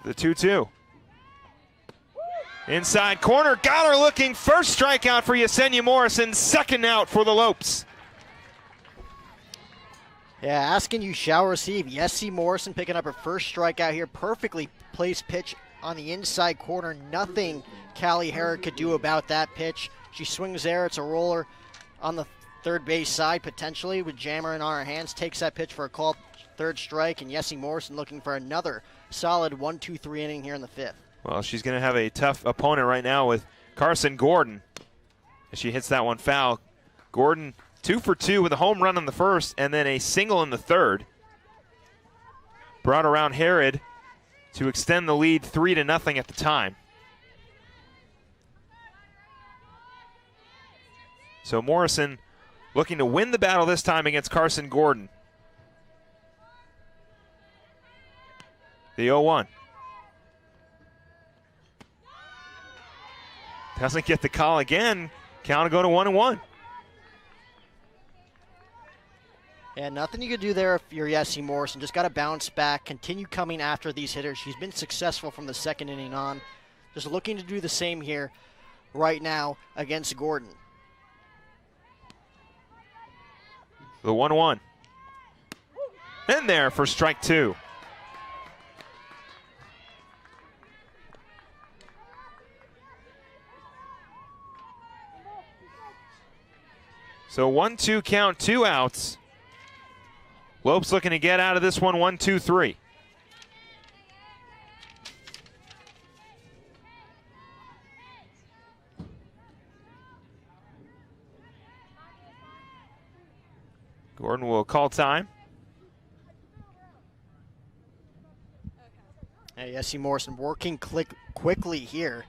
The 2-2. Inside corner, got her looking. First strikeout for Yesenia Morrison. Second out for the Lopes. Yeah, asking you shall receive. Yessie Morrison picking up her first strikeout here. Perfectly placed pitch on the inside corner. Nothing Callie Herod could do about that pitch. She swings there. It's a roller on the third base side potentially with jammer in our hands. Takes that pitch for a call. Third strike, and Yessie Morrison looking for another solid 1-2-3 inning here in the 5th. Well, she's going to have a tough opponent right now with Carson Gordon. As she hits that one foul. Gordon 2 for 2 with a home run in the first and then a single in the third. Brought around Herod to extend the lead 3-0 at the time. So Morrison looking to win the battle this time against Carson Gordon. The 0-1. Doesn't get the call again. Count will go to 1-1. Yeah, nothing you could do there if you're Yessie Morrison. Just got to bounce back, continue coming after these hitters. She's been successful from the second inning on. Just looking to do the same here right now against Gordon. The 1-1. In there for strike 2. So 1-2 count, 2 outs. Lopes looking to get out of this one, 1-2-3. Gordon will call time. Hey, Yessie Morrison working quickly here.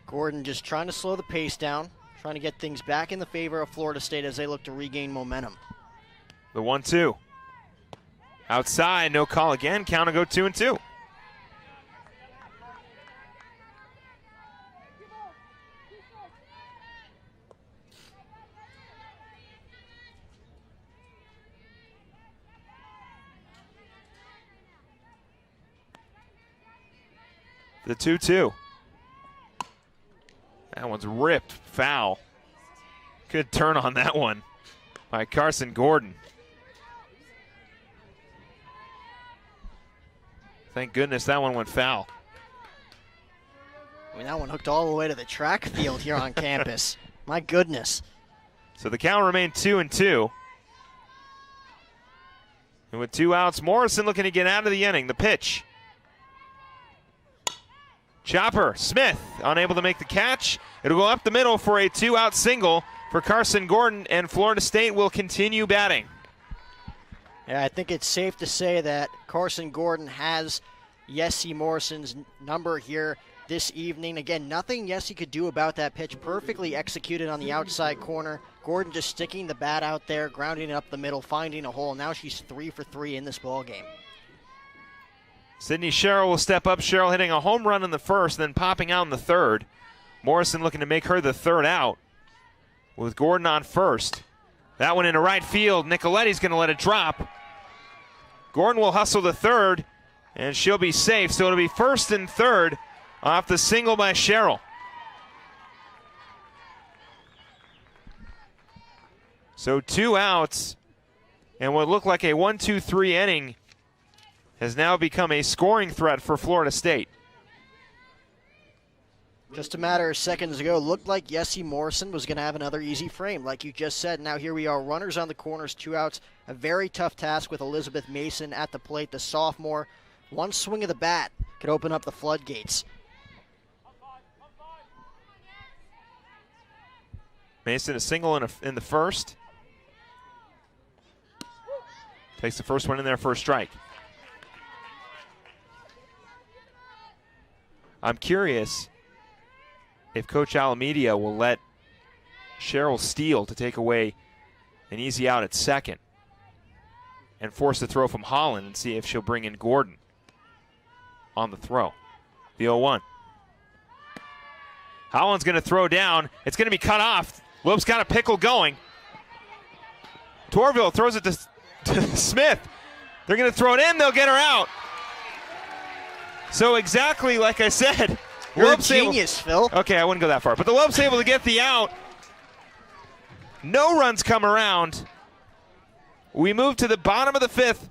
Gordon just trying to slow the pace down. Trying to get things back in the favor of Florida State as they look to regain momentum. The 1-2. Outside, no call again. Count to go 2-2. The 2-2. That one's ripped foul. Good turn on that one by Carson Gordon. Thank goodness that one went foul. I mean, that one hooked all the way to the track field here on campus. My goodness. So the count remained 2-2. And with 2 outs, Morrison looking to get out of the inning. The pitch. Chopper, Smith, unable to make the catch. It'll go up the middle for a 2-out single for Carson Gordon, and Florida State will continue batting. Yeah, I think it's safe to say that Carson Gordon has Yessie Morrison's number here this evening. Again, nothing Yessie could do about that pitch. Perfectly executed on the outside corner. Gordon just sticking the bat out there, grounding it up the middle, finding a hole. Now she's 3 for 3 in this ball game. Sydney Sherrill will step up. Sherrill hitting a home run in the first, then popping out in the third. Morrison looking to make her the third out with Gordon on first. That one into right field. Nicoletti's going to let it drop. Gordon will hustle the third, and she'll be safe. So it'll be first and third off the single by Sherrill. So 2 outs, and what looked like a 1-2-3 inning has now become a scoring threat for Florida State. Just a matter of seconds ago, looked like Yessie Morrison was going to have another easy frame, like you just said. Now here we are, runners on the corners, 2 outs. A very tough task with Elizabeth Mason at the plate, the sophomore. One swing of the bat could open up the floodgates. Mason a single in the first. Takes the first one in there for a strike. I'm curious if Coach Alameda will let Cheryl steal to take away an easy out at second and force the throw from Holland and see if she'll bring in Gordon on the throw. The 0-1. Holland's going to throw down. It's going to be cut off. Lopes got a pickle going. Torville throws it to Smith. They're going to throw it in. They'll get her out. So exactly like I said. You're a genius, Phil. Okay, I wouldn't go that far. But the Lopes able to get the out. No runs come around. We move to the bottom of the 5th.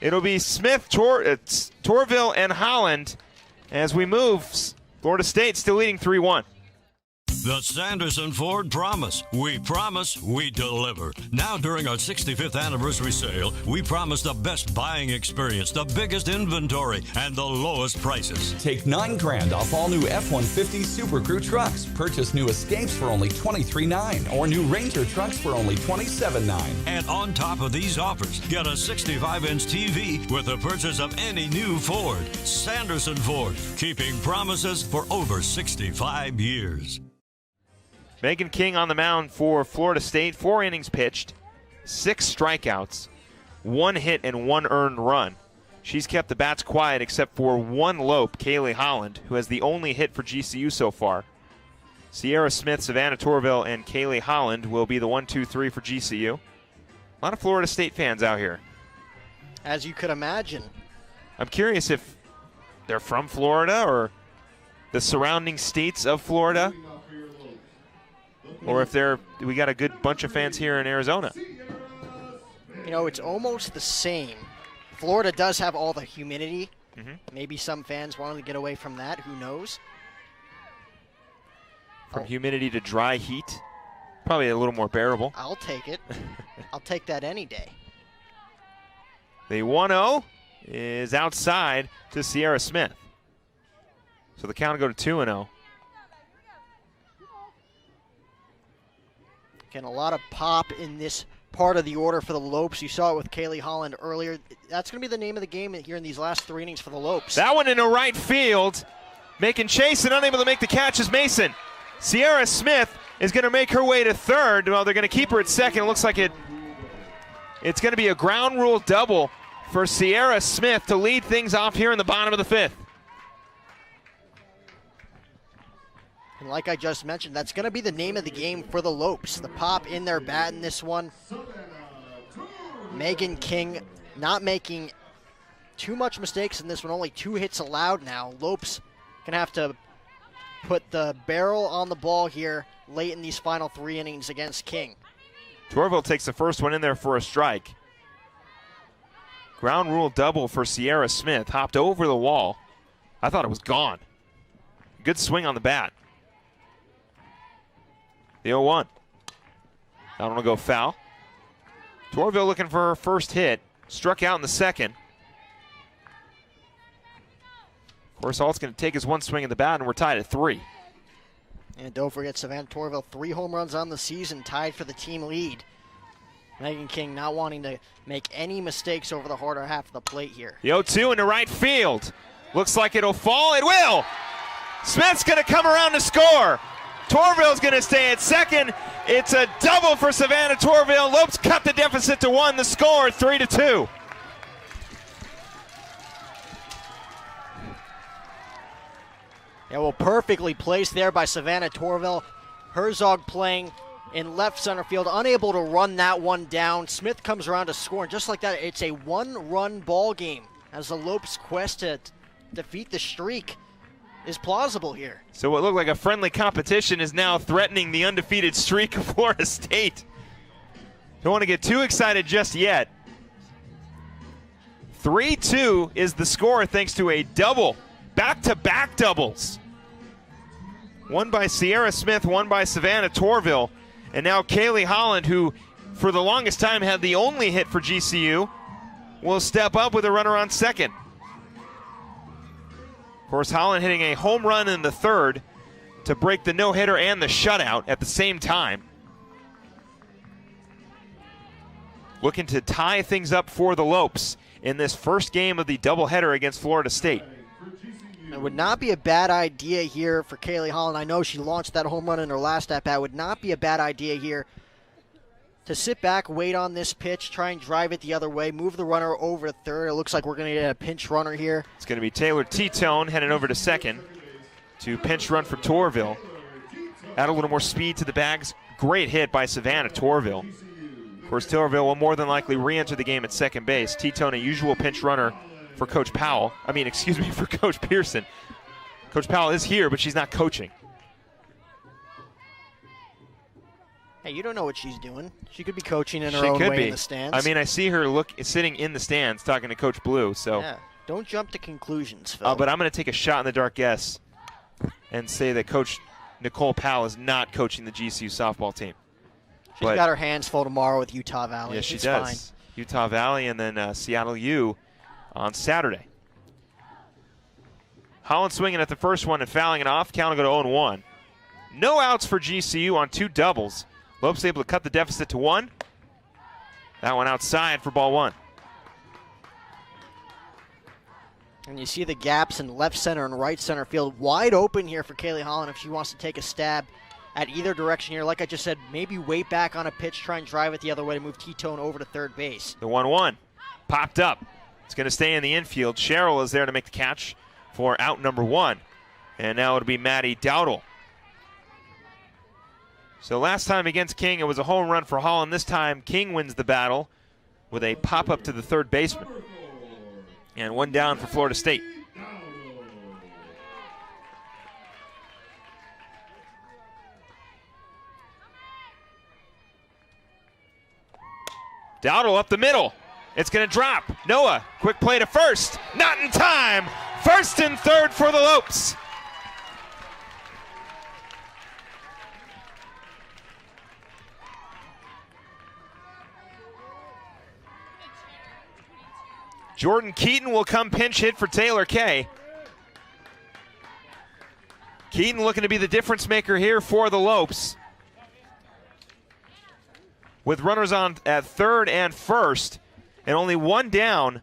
It'll be Smith, Torville, and Holland as we move. Florida State still leading 3-1. The Sanderson Ford Promise. We promise, we deliver. Now during our 65th anniversary sale, we promise the best buying experience, the biggest inventory, and the lowest prices. Take $9,000 off all new F-150 Super Crew trucks. Purchase new Escapes for only $23,900 or new Ranger trucks for only $27,900. And on top of these offers, get a 65-inch TV with the purchase of any new Ford. Sanderson Ford, keeping promises for over 65 years. Megan King on the mound for Florida State. 4 innings pitched, 6 strikeouts, 1 hit, and 1 earned run. She's kept the bats quiet except for one Lope, Kaylee Holland, who has the only hit for GCU so far. Sierra Smith, Savannah Torville, and Kaylee Holland will be the 1-2-3 for GCU. A lot of Florida State fans out here. As you could imagine. I'm curious if they're from Florida or the surrounding states of Florida, or if we got a good bunch of fans here in Arizona. You know, it's almost the same. Florida does have all the humidity. Maybe some fans wanted to get away from that. Who knows? From humidity to dry heat, probably a little more bearable. I'll take it. I'll take that any day. The 1-0 is outside to Sierra Smith. So the count will go to 2-0. Again, a lot of pop in this part of the order for the Lopes. You saw it with Kaylee Holland earlier. That's going to be the name of the game here in these last 3 innings for the Lopes. That one into right field. Making chase and unable to make the catch is Mason. Sierra Smith is going to make her way to third. Well, they're going to keep her at second. It looks like it's going to be a ground rule double for Sierra Smith to lead things off here in the bottom of the 5th. And like I just mentioned, that's going to be the name of the game for the Lopes. The pop in their bat in this one. Megan King not making too much mistakes in this one. Only 2 hits allowed now. Lopes going to have to put the barrel on the ball here late in these final 3 innings against King. Torville takes the first one in there for a strike. Ground rule double for Sierra Smith. Hopped over the wall. I thought it was gone. Good swing on the bat. The 0-1. That one will go foul. Torville looking for her first hit. Struck out in the second. Of course, all it's going to take is one swing of the bat, and we're tied at 3. And don't forget, Savannah Torville, 3 home runs on the season, tied for the team lead. Megan King not wanting to make any mistakes over the harder half of the plate here. The 0-2 into right field. Looks like it'll fall. It will! Smith's going to come around to score. Torville's going to stay at second. It's a double for Savannah Torville. Lopes cut the deficit to 1. The score 3-2. Yeah, well, perfectly placed there by Savannah Torville. Herzog playing in left center field, unable to run that one down. Smith comes around to score, and just like that, it's a one-run ball game as the Lopes' quest to defeat the streak is plausible here. So what looked like a friendly competition is now threatening the undefeated streak of Florida State. Don't want to get too excited just yet. 3-2 is the score thanks to a double. Back-to-back doubles. One by Sierra Smith, one by Savannah Torville. And now Kaylee Holland, who for the longest time had the only hit for GCU, will step up with a runner on second. Of course, Holland hitting a home run in the third to break the no-hitter and the shutout at the same time. Looking to tie things up for the Lopes in this first game of the doubleheader against Florida State. It would not be a bad idea here for Kaylee Holland. I know she launched that home run in her last at-bat. It would not be a bad idea here to sit back, wait on this pitch, try and drive it the other way, move the runner over to third. It looks like we're going to get a pinch runner here. It's going to be Taylor T-Tone heading over to second to pinch run for Torville. Add a little more speed to the bags. Great hit by Savannah Torville. Of course, Torville will more than likely re-enter the game at second base. T-Tone, a usual pinch runner for Coach Powell. For Coach Pearson. Coach Powell is here, but she's not coaching. Hey, you don't know what she's doing. She could be coaching in her own way in the stands. I see her sitting in the stands talking to Coach Blue. So yeah, don't jump to conclusions, Phil. But I'm going to take a shot in the dark guess and say that Coach Nicole Powell is not coaching the GCU softball team. She's got her hands full tomorrow with Utah Valley. Yes, she it's does. Fine. Utah Valley and then Seattle U on Saturday. Holland swinging at the first one and fouling it off. Count will go to 0-1. No outs for GCU on 2 doubles. Lopes able to cut the deficit to 1. That one outside for ball 1. And you see the gaps in left center and right center field wide open here for Kaylee Holland if she wants to take a stab at either direction here. Like I just said, maybe wait back on a pitch, try and drive it the other way to move T-Tone over to third base. The 1-1 popped up. It's going to stay in the infield. Cheryl is there to make the catch for out number 1. And now it'll be Maddie Dowdle. So last time against King, it was a home run for Holland. This time, King wins the battle with a pop-up to the third baseman. And 1 down for Florida State. Dowdle up the middle. It's going to drop. Noah, quick play to first. Not in time. First and third for the Lopes. Jordan Keaton will come pinch hit for Taylor Kay. Keaton looking to be the difference maker here for the Lopes. With runners on at third and first and only 1 down,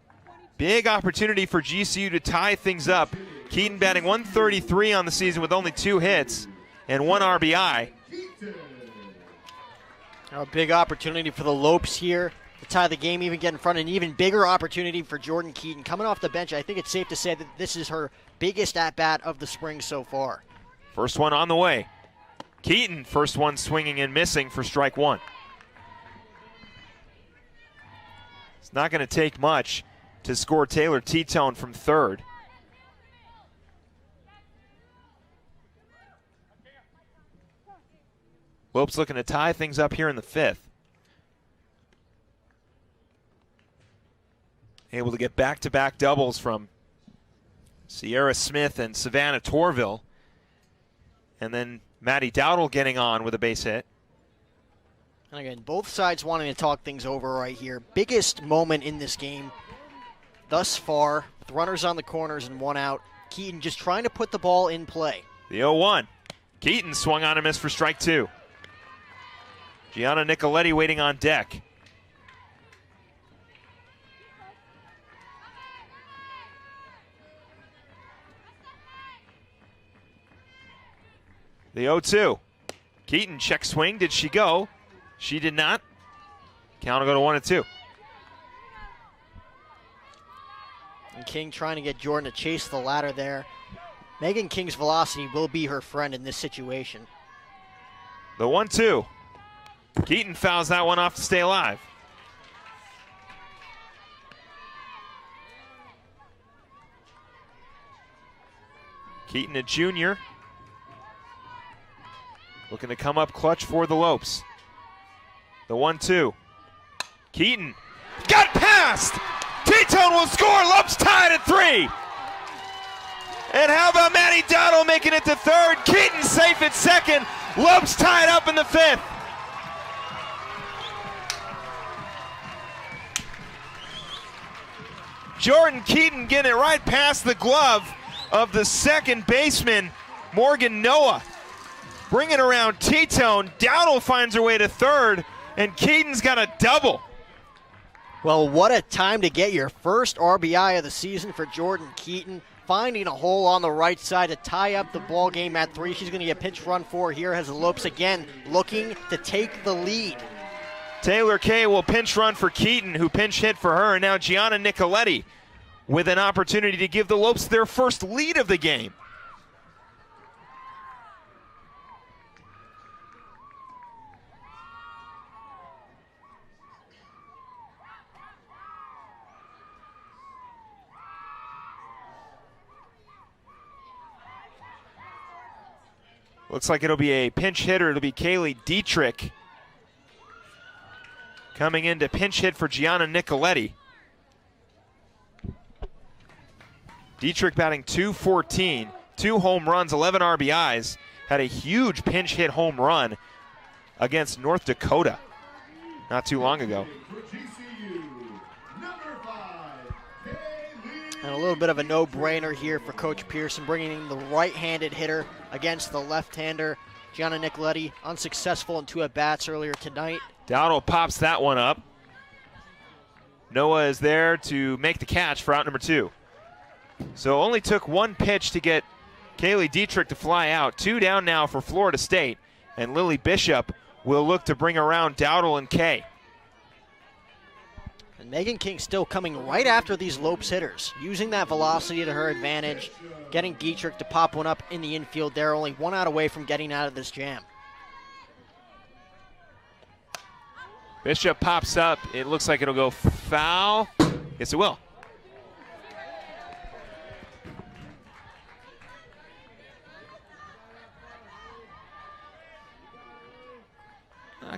big opportunity for GCU to tie things up. Keaton batting 133 on the season with only 2 hits and 1 RBI. A big opportunity for the Lopes here to tie the game, even get in front. An even bigger opportunity for Jordan Keaton. Coming off the bench, I think it's safe to say that this is her biggest at-bat of the spring so far. First one on the way. Keaton, first one swinging and missing for strike 1. It's not going to take much to score Taylor T-Tone from third. Lopes looking to tie things up here in the 5th. Able to get back-to-back doubles from Sierra Smith and Savannah Torville. And then Maddie Dowdle getting on with a base hit. And again, both sides wanting to talk things over right here. Biggest moment in this game thus far, with runners on the corners and 1 out. Keaton just trying to put the ball in play. The 0-1. Keaton swung on and missed for strike 2. Gianna Nicoletti waiting on deck. The 0-2. Keaton check swing. Did she go? She did not. Count will go to 1-2. And King trying to get Jordan to chase the ladder there. Megan King's velocity will be her friend in this situation. The 1-2. Keaton fouls that one off to stay alive. Keaton, a junior, looking to come up clutch for the Lopes. The 1-2. Keaton got past! T-Tone will score! Lopes tied at 3! And how about Maddie Dowdle making it to third? Keaton safe at second. Lopes tied up in the 5th. Jordan Keaton getting it right past the glove of the second baseman, Morgan Noah. Bringing around T-Tone. Dowdle finds her way to third, and Keaton's got a double. Well, what a time to get your first RBI of the season for Jordan Keaton. Finding a hole on the right side to tie up the ball game at 3. She's going to get pinch run 4 here as the Lopes again looking to take the lead. Taylor Kay will pinch run for Keaton, who pinch hit for her, and now Gianna Nicoletti with an opportunity to give the Lopes their first lead of the game. Looks like it'll be a pinch hitter. It'll be Kaylee Dietrich coming in to pinch hit for Gianna Nicoletti. Dietrich batting .214, 2 home runs, 11 RBIs. Had a huge pinch hit home run against North Dakota not too long ago. And a little bit of a no-brainer here for Coach Pearson, bringing in the right-handed hitter against the left-hander. Gianna Nicoletti unsuccessful in 2 at-bats earlier tonight. Dowdle pops that one up. Noah is there to make the catch for out number 2. So only took 1 pitch to get Kaylee Dietrich to fly out. 2 down now for Florida State, and Lily Bishop will look to bring around Dowdle and Kay. And Megan King still coming right after these Lopes hitters, using that velocity to her advantage, getting Dietrich to pop one up in the infield there, only 1 out away from getting out of this jam. Bishop pops up. It looks like it'll go foul. Yes, it will.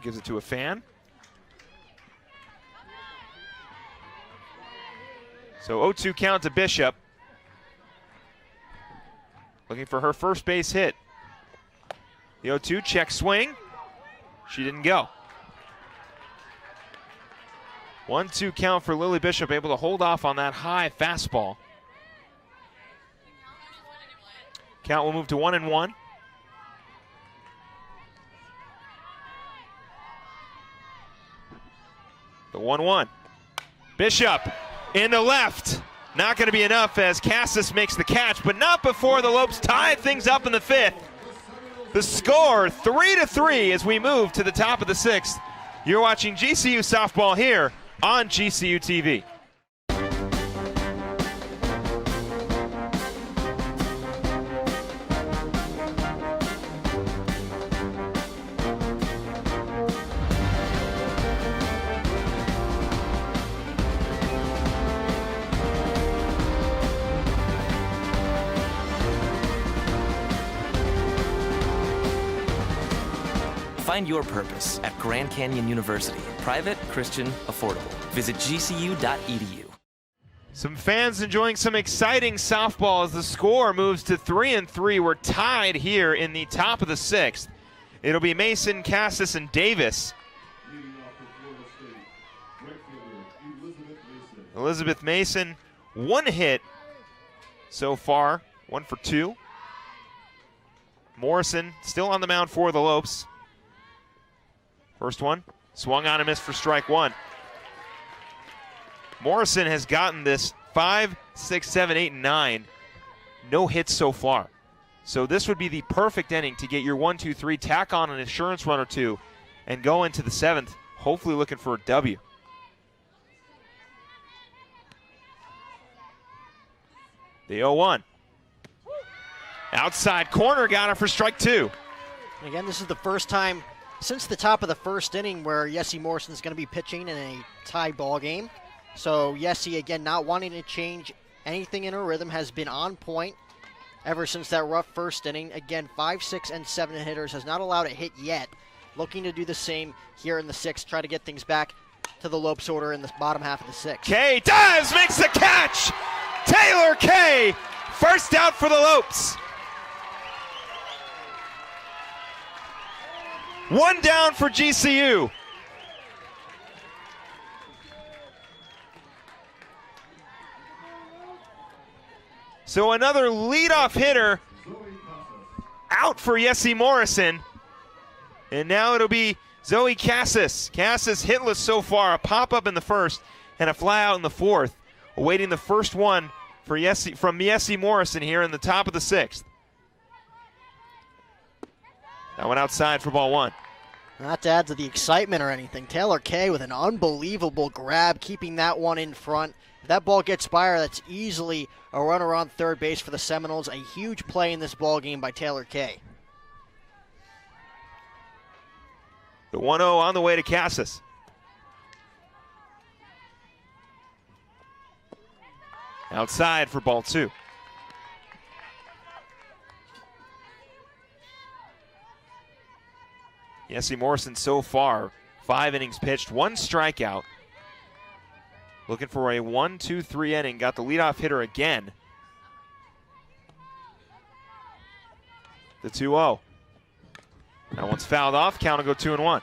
Gives it to a fan. So 0-2 count to Bishop. Looking for her first base hit. The 0-2 check swing. She didn't go. 1-2 count for Lily Bishop, able to hold off on that high fastball. Count will move to 1-1. The 1-1. Bishop in the left. Not going to be enough as Cassis makes the catch, but not before the Lopes tie things up in the 5th. The score 3-3 as we move to the top of the 6th. You're watching GCU softball here on GCU TV. Find your purpose at Grand Canyon University. Private, Christian, affordable. Visit gcu.edu. Some fans enjoying some exciting softball as the score moves to 3-3. We're tied here in the top of the 6th. It'll be Mason, Cassis, and Davis. Elizabeth Mason, 1 hit so far, 1 for 2. Morrison still on the mound for the Lopes. First one, swung on and missed for strike 1. Morrison has gotten this 5, 6, 7, 8, and 9. No hits so far. So this would be the perfect inning to get your 1-2-3, tack on an insurance run or two, and go into the 7th, hopefully looking for a W. The 0-1. Outside corner, got her for strike 2. And again, this is the first time since the top of the first inning where Yessie Morrison's going to be pitching in a tie ball game. So Yessie, again, not wanting to change anything in her rhythm, has been on point ever since that rough first inning. Again, 5, 6, and 7 hitters, has not allowed a hit yet. Looking to do the same here in the 6th, try to get things back to the Lopes order in the bottom half of the 6th. Kay does, makes the catch! Taylor Kay, first out for the Lopes. 1 down for GCU. So another leadoff hitter out for Yessie Morrison. And now it'll be Zoe Cassis. Cassis hitless so far, a pop-up in the 1st and a fly out in the 4th. Awaiting the first one for from Yessie Morrison here in the top of the 6th. That one outside for ball 1. Not to add to the excitement or anything, Taylor Kay with an unbelievable grab, keeping that one in front. If that ball gets by her, that's easily a runner on third base for the Seminoles. A huge play in this ball game by Taylor Kay. The 1-0 on the way to Cassis. Outside for ball 2. Yessie Morrison so far, 5 innings pitched, 1 strikeout. Looking for a 1-2-3 inning. Got the leadoff hitter again. The 2-0. That one's fouled off. Count will go 2-1.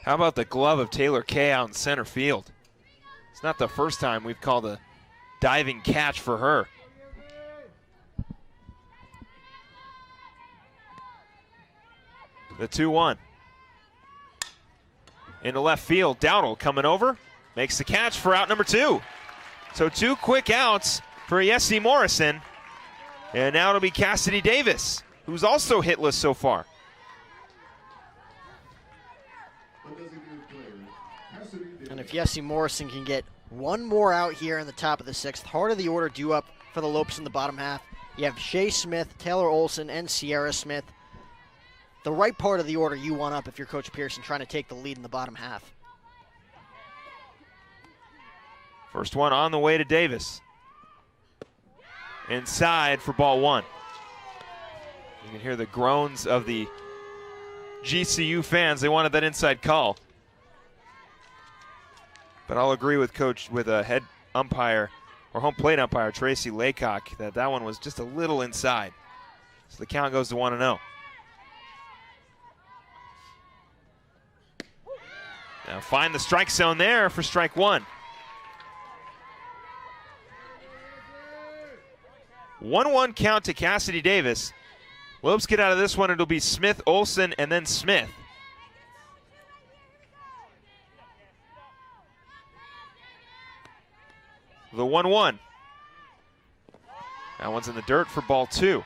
How about the glove of Taylor Kay out in center field? It's not the first time we've called a diving catch for her. The 2-1. Into left field, Dowdle coming over, makes the catch for out number 2. So 2 quick outs for Yessie Morrison. And now it'll be Cassidy Davis, who's also hitless so far. And if Yessie Morrison can get one more out here in the top of the 6th, heart of the order due up for the Lopes in the bottom half. You have Shea Smith, Taylor Olson, and Sierra Smith. The right part of the order you want up if you're Coach Pearson trying to take the lead in the bottom half. First one on the way to Davis. Inside for ball 1. You can hear the groans of the GCU fans. They wanted that inside call. But I'll agree with head umpire or home plate umpire Tracy Laycock that one was just a little inside. So the count goes to 1-0. Now find the strike zone there for strike 1. 1-1 count to Cassidy Davis. Lopes get out of this one. It'll be Smith, Olson, and then Smith. The 1-1. That one's in the dirt for ball 2.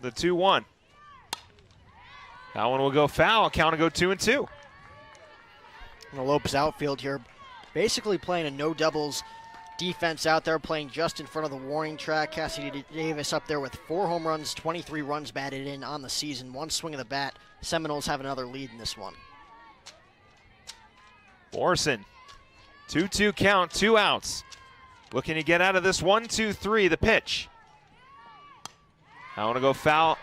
The 2-1. That one will go foul. Count to go 2-2. And the Lopes outfield here basically playing a no doubles defense out there, playing just in front of the warning track. Cassidy Davis up there with 4 home runs, 23 runs batted in on the season. 1 swing of the bat. Seminoles have another lead in this one. Morrison, 2-2 count, 2 outs. Looking to get out of this 1-2-3, the pitch. I want to go foul.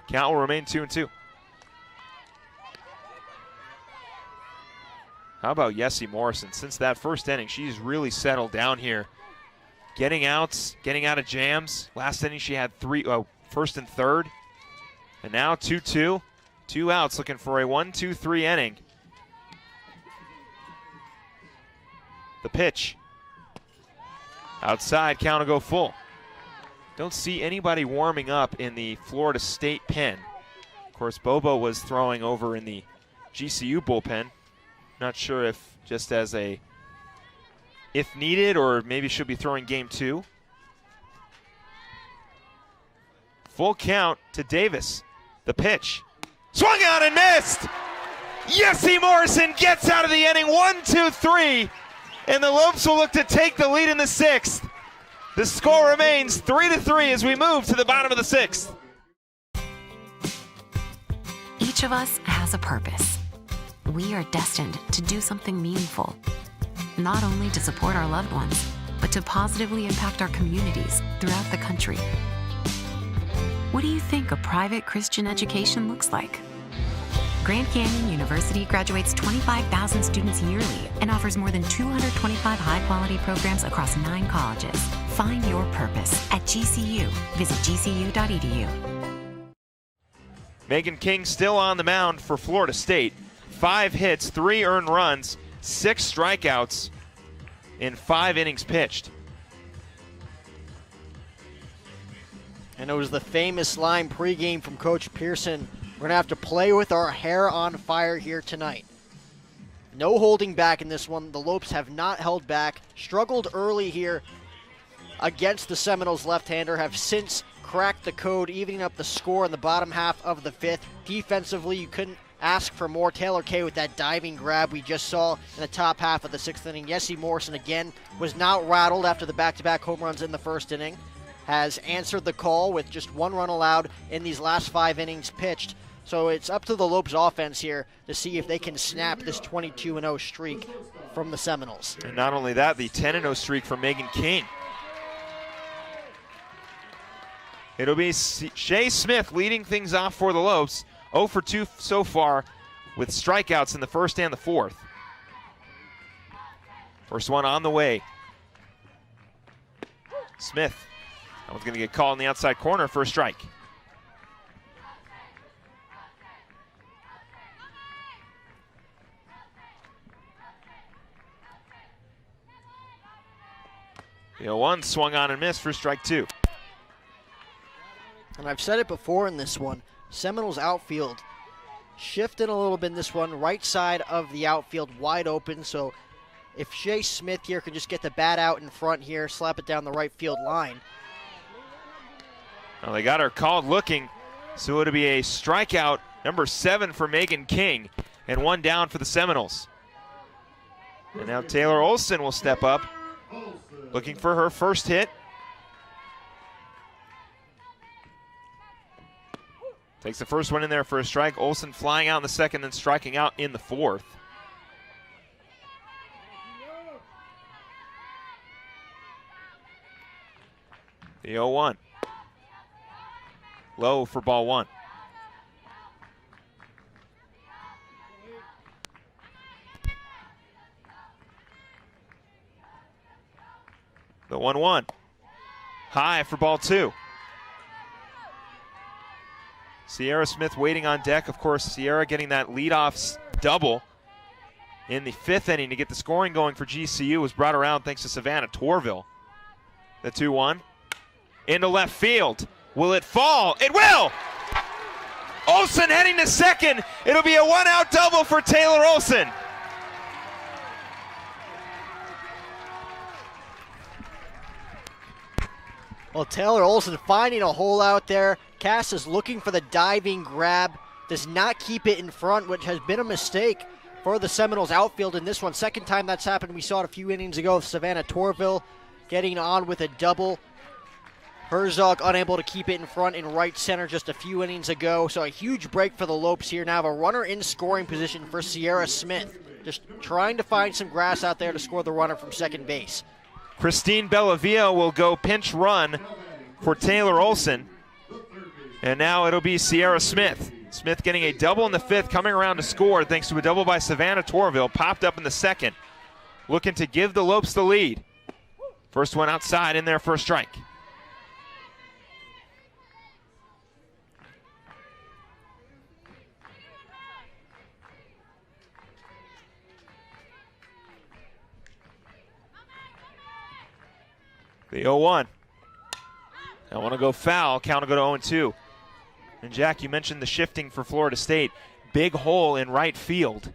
Count will remain 2-2. How about Yessie Morrison? Since that first inning, she's really settled down here. Getting outs, getting out of jams. Last inning she had 3, first and third. And now 2-2, 2 outs, looking for a 1-2-3 inning. The pitch. Outside, count will go full. Don't see anybody warming up in the Florida State pen. Of course, Bobo was throwing over in the GCU bullpen. Not sure if just as a if needed or maybe should be throwing game 2. Full count to Davis. The pitch. Swung out and missed! Yessie Morrison gets out of the inning. 1-2-3. And the Lopes will look to take the lead in the 6th. The score remains 3-3 as we move to the bottom of the 6th. Each of us has a purpose. We are destined to do something meaningful, not only to support our loved ones, but to positively impact our communities throughout the country. What do you think a private Christian education looks like? Grand Canyon University graduates 25,000 students yearly and offers more than 225 high-quality programs across 9 colleges. Find your purpose at GCU. Visit gcu.edu. Megan King still on the mound for Florida State. 5 hits, 3 earned runs, 6 strikeouts in 5 innings pitched. And it was the famous line pregame from Coach Pearson. We're going to have to play with our hair on fire here tonight. No holding back in this one. The Lopes have not held back. Struggled early here against the Seminoles left-hander. Have since cracked the code, evening up the score in the bottom half of the 5th. Defensively, you couldn't ask for more. Taylor Kay with that diving grab we just saw in the top half of the 6th inning. Yessie Morrison again was not rattled after the back-to-back home runs in the 1st inning. Has answered the call with just 1 run allowed in these last 5 innings pitched. So it's up to the Lopes offense here to see if they can snap this 22-0 streak from the Seminoles. And not only that, the 10-0 streak from Megan King. It'll be Shea Smith leading things off for the Lopes. 0 for 2 so far with strikeouts in the 1st and the 4th. First one on the way. Smith. That one's going to get called in the outside corner for a strike. The 0-1 swung on and missed for strike 2. And I've said it before in this one, Seminoles outfield shifted a little bit in this one, right side of the outfield wide open. So if Shea Smith here can just get the bat out in front here, slap it down the right field line. Well, they got her called looking, so it'll be a strikeout, number 7 for Megan King, and 1 down for the Seminoles. And now Taylor Olson will step up, looking for her first hit. Takes the first one in there for a strike. Olson flying out in the 2nd and striking out in the 4th. The 0-1. Low for ball 1. The 1-1. High for ball 2. Sierra Smith waiting on deck. Of course, Sierra getting that leadoff double in the 5th inning to get the scoring going for GCU was brought around thanks to Savannah Torville. The 2-1. Into left field. Will it fall? It will! Olson heading to 2nd. It'll be a 1-out double for Taylor Olson. Well, Taylor Olson finding a hole out there. Cass is looking for the diving grab. Does not keep it in front, which has been a mistake for the Seminoles outfield in this one. 2nd time that's happened. We saw it a few innings ago with Savannah Torville getting on with a double. Herzog unable to keep it in front in right center just a few innings ago. So a huge break for the Lopes here. Now have a runner in scoring position for Sierra Smith. Just trying to find some grass out there to score the runner from 2nd base. Christine Bellavia will go pinch run for Taylor Olson. And now it'll be Sierra Smith. Smith getting a double in the 5th, coming around to score thanks to a double by Savannah Torville. Popped up in the 2nd. Looking to give the Lopes the lead. First one outside in there for a strike. The 0-1. I want to go foul. Count will go to 0-2. And Jack, you mentioned the shifting for Florida State. Big hole in right field.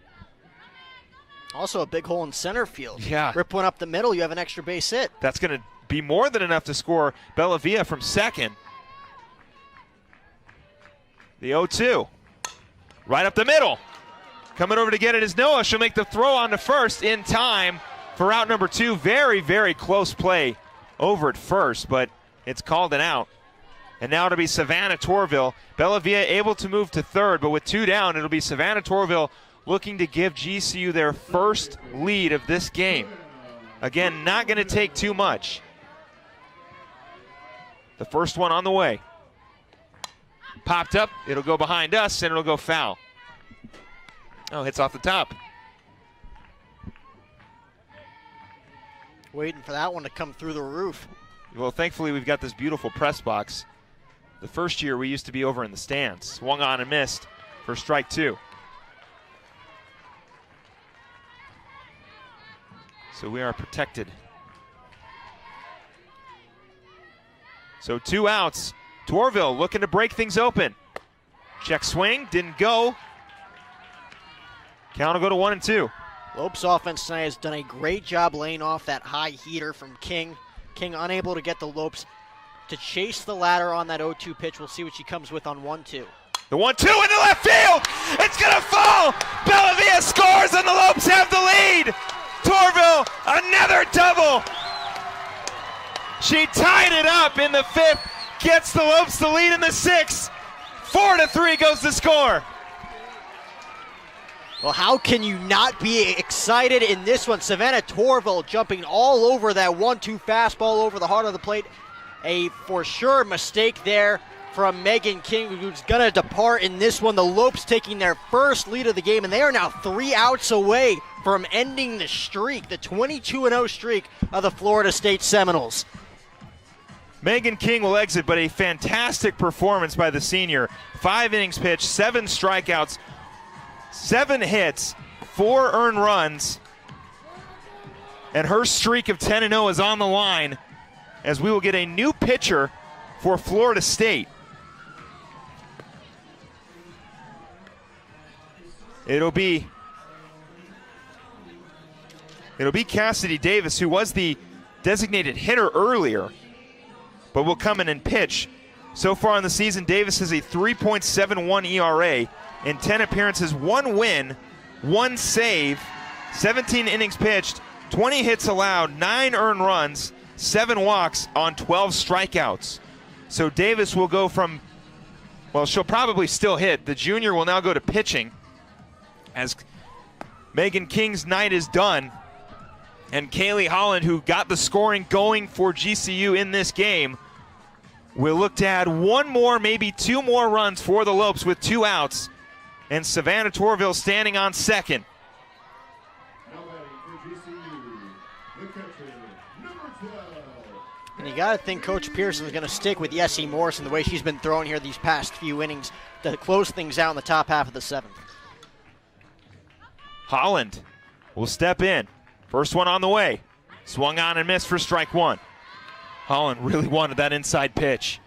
Also a big hole in center field. Yeah. Rip one up the middle, you have an extra base hit. That's going to be more than enough to score Bellavia from second. The 0-2. Right up the middle. Coming over to get it is Noah. She'll make the throw on to first in time for out number 2. Very, very close play over at first, but it's called an out. And now it'll be Savannah Torville. Bellavia able to move to third, but with 2 down, it'll be Savannah Torville looking to give GCU their first lead of this game. Again, not going to take too much. The first one on the way. Popped up, it'll go behind us, and it'll go foul. Oh, hits off the top. Waiting for that one to come through the roof. Well, thankfully, we've got this beautiful press box. The first year, we used to be over in the stands. Swung on and missed for strike 2. So we are protected. So 2 outs. Torville looking to break things open. Check swing, didn't go. Count will go to 1-2. Lopes offense tonight has done a great job laying off that high heater from King. King unable to get the Lopes to chase the ladder on that 0-2 pitch. We'll see what she comes with on 1-2. The 1-2 into left field. It's going to fall. Bellavia scores and the Lopes have the lead. Torville, another double. She tied it up in the 5th. Gets the Lopes the lead in the 6th. 4-3 goes the score. Well, how can you not be excited in this one? Savannah Torville jumping all over that 1-2 fastball over the heart of the plate. A for sure mistake there from Megan King, who's going to depart in this one. The Lopes taking their first lead of the game, and they are now 3 outs away from ending the streak, the 22-0 streak of the Florida State Seminoles. Megan King will exit, but a fantastic performance by the senior. 5 innings pitched, 7 strikeouts, 7 hits, 4 earned runs, and her streak of 10-0 is on the line as we will get a new pitcher for Florida State. It'll be Cassidy Davis, who was the designated hitter earlier, but will come in and pitch. So far in the season, Davis has a 3.71 ERA in 10 appearances, 1 win, 1 save, 17 innings pitched, 20 hits allowed, 9 earned runs, 7 walks on 12 strikeouts. So Davis will go from, well, she'll probably still hit. The junior will now go to pitching as Megan King's night is done. And Kaylee Holland, who got the scoring going for GCU in this game, will look to add 1 more, maybe 2 more runs for the Lopes with 2 outs. And Savannah Torville standing on second. Now batting for GCU, the catcher, number 12. And you got to think Coach Pearson is going to stick with Yessie Morrison the way she's been throwing here these past few innings to close things out in the top half of the 7th. Holland will step in. First one on the way. Swung on and missed for strike 1. Holland really wanted that inside pitch.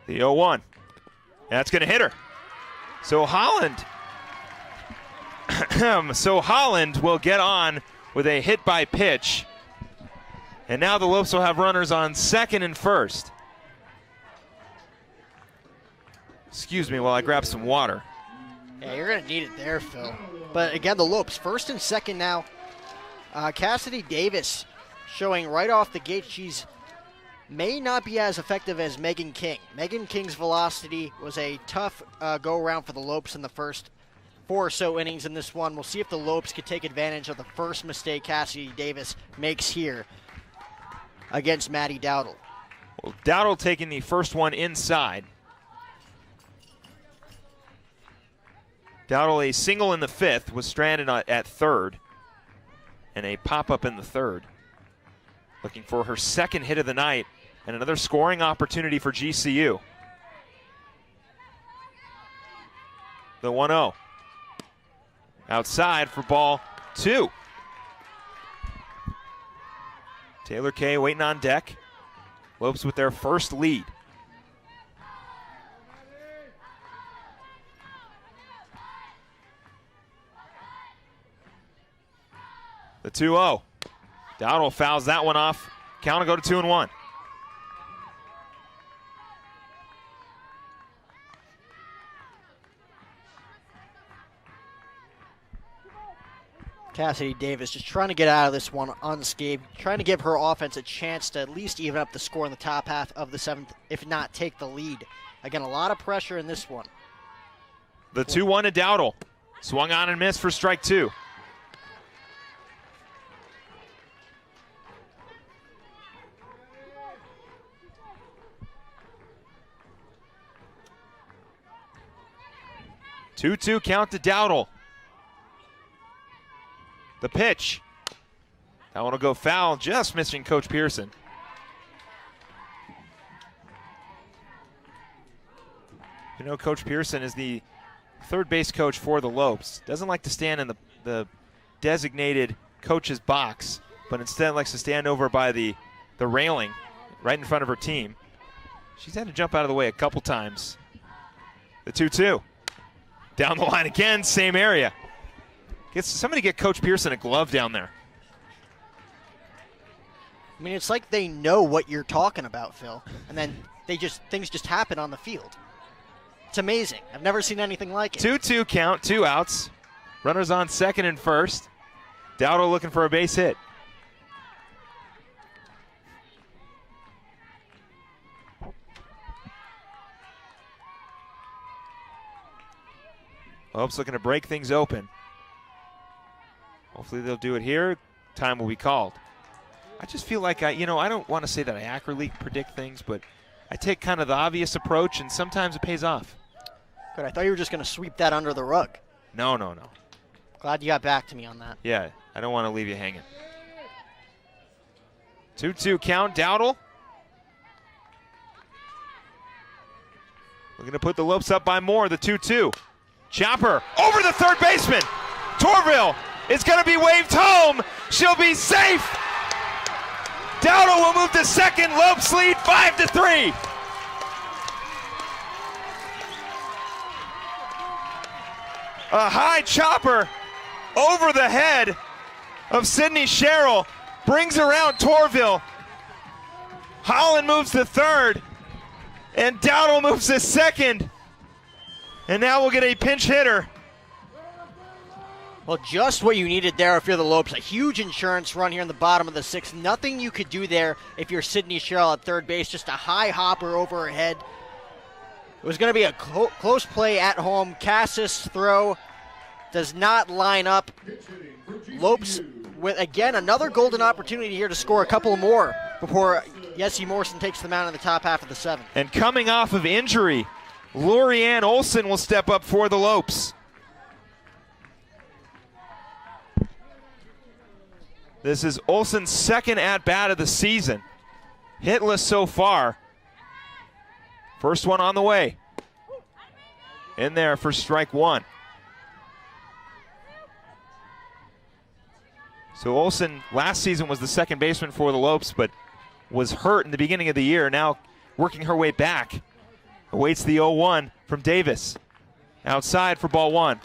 The 0-1. That's going to hit her. So Holland will get on with a hit by pitch. And now the Lopes will have runners on second and first. Excuse me while I grab some water. Yeah, you're going to need it there, Phil. But again, the Lopes first and second now. Cassidy Davis showing right off the gate she's may not be as effective as Megan King. Megan King's velocity was a tough go-around for the Lopes in the first 4 or so innings in this one. We'll see if the Lopes could take advantage of the first mistake Cassidy Davis makes here against Maddie Dowdle. Well, Dowdle taking the first one inside. Dowdle, a single in the 5th, was stranded at third, and a pop-up in the 3rd. Looking for her second hit of the night And another scoring opportunity for GCU. The 1-0. Outside for ball 2. Taylor Kay waiting on deck. Lopes with their first lead. The 2-0. Dowdle fouls that one off. Count will go to 2-1. Cassidy Davis just trying to get out of this one unscathed, trying to give her offense a chance to at least even up the score in the top half of the 7th, if not take the lead. Again, a lot of pressure in this one. The 2-1 to Dowdle. Swung on and missed for strike 2. Two count to Dowdle. The pitch. That one will go foul, just missing Coach Pearson. You know, Coach Pearson is the third base coach for the Lopes. Doesn't like to stand in the designated coach's box, but instead likes to stand over by the railing right in front of her team. She's had to jump out of the way a couple times. The 2-2. Down the line again, same area. Somebody get Coach Pearson a glove down there. I mean, it's like they know what you're talking about, Phil, and then things just happen on the field. It's amazing. I've never seen anything like it. 2-2 count, 2 outs. Runners on second and first. Dowdle looking for a base hit. Lopes looking to break things open. Hopefully they'll do it here. Time will be called. I just feel like I don't want to say that I accurately predict things, but I take kind of the obvious approach, and sometimes it pays off. Good. I thought you were just going to sweep that under the rug. No. Glad you got back to me on that. Yeah, I don't want to leave you hanging. 2-2 count, Dowdle. Looking to put the Lopes up by more, the 2-2. Chopper over the third baseman. Torville is going to be waved home. She'll be safe. Dowdle will move to second. Lopes lead 5-3. A high chopper over the head of Sydney Sherrill brings around Torville. Holland moves to third, and Dowdle moves to second. And now we'll get a pinch hitter. Well, just what you needed there if you're the Lopes. A huge insurance run here in the bottom of the 6th. Nothing you could do there if you're Sydney Sherrill at third base. Just a high hopper over her head. It was going to be a close play at home. Cassis' throw does not line up. Lopes with, again, another golden opportunity here to score a couple more before Yessie Morrison takes the mound in the top half of the 7th. And coming off of injury, Lorianne Olson will step up for the Lopes. This is Olson's second at-bat of the season. Hitless so far. First one on the way. In there for strike 1. So Olson last season was the second baseman for the Lopes, but was hurt in the beginning of the year. Now working her way back. Awaits the 0-1 from Davis. Outside for ball 1.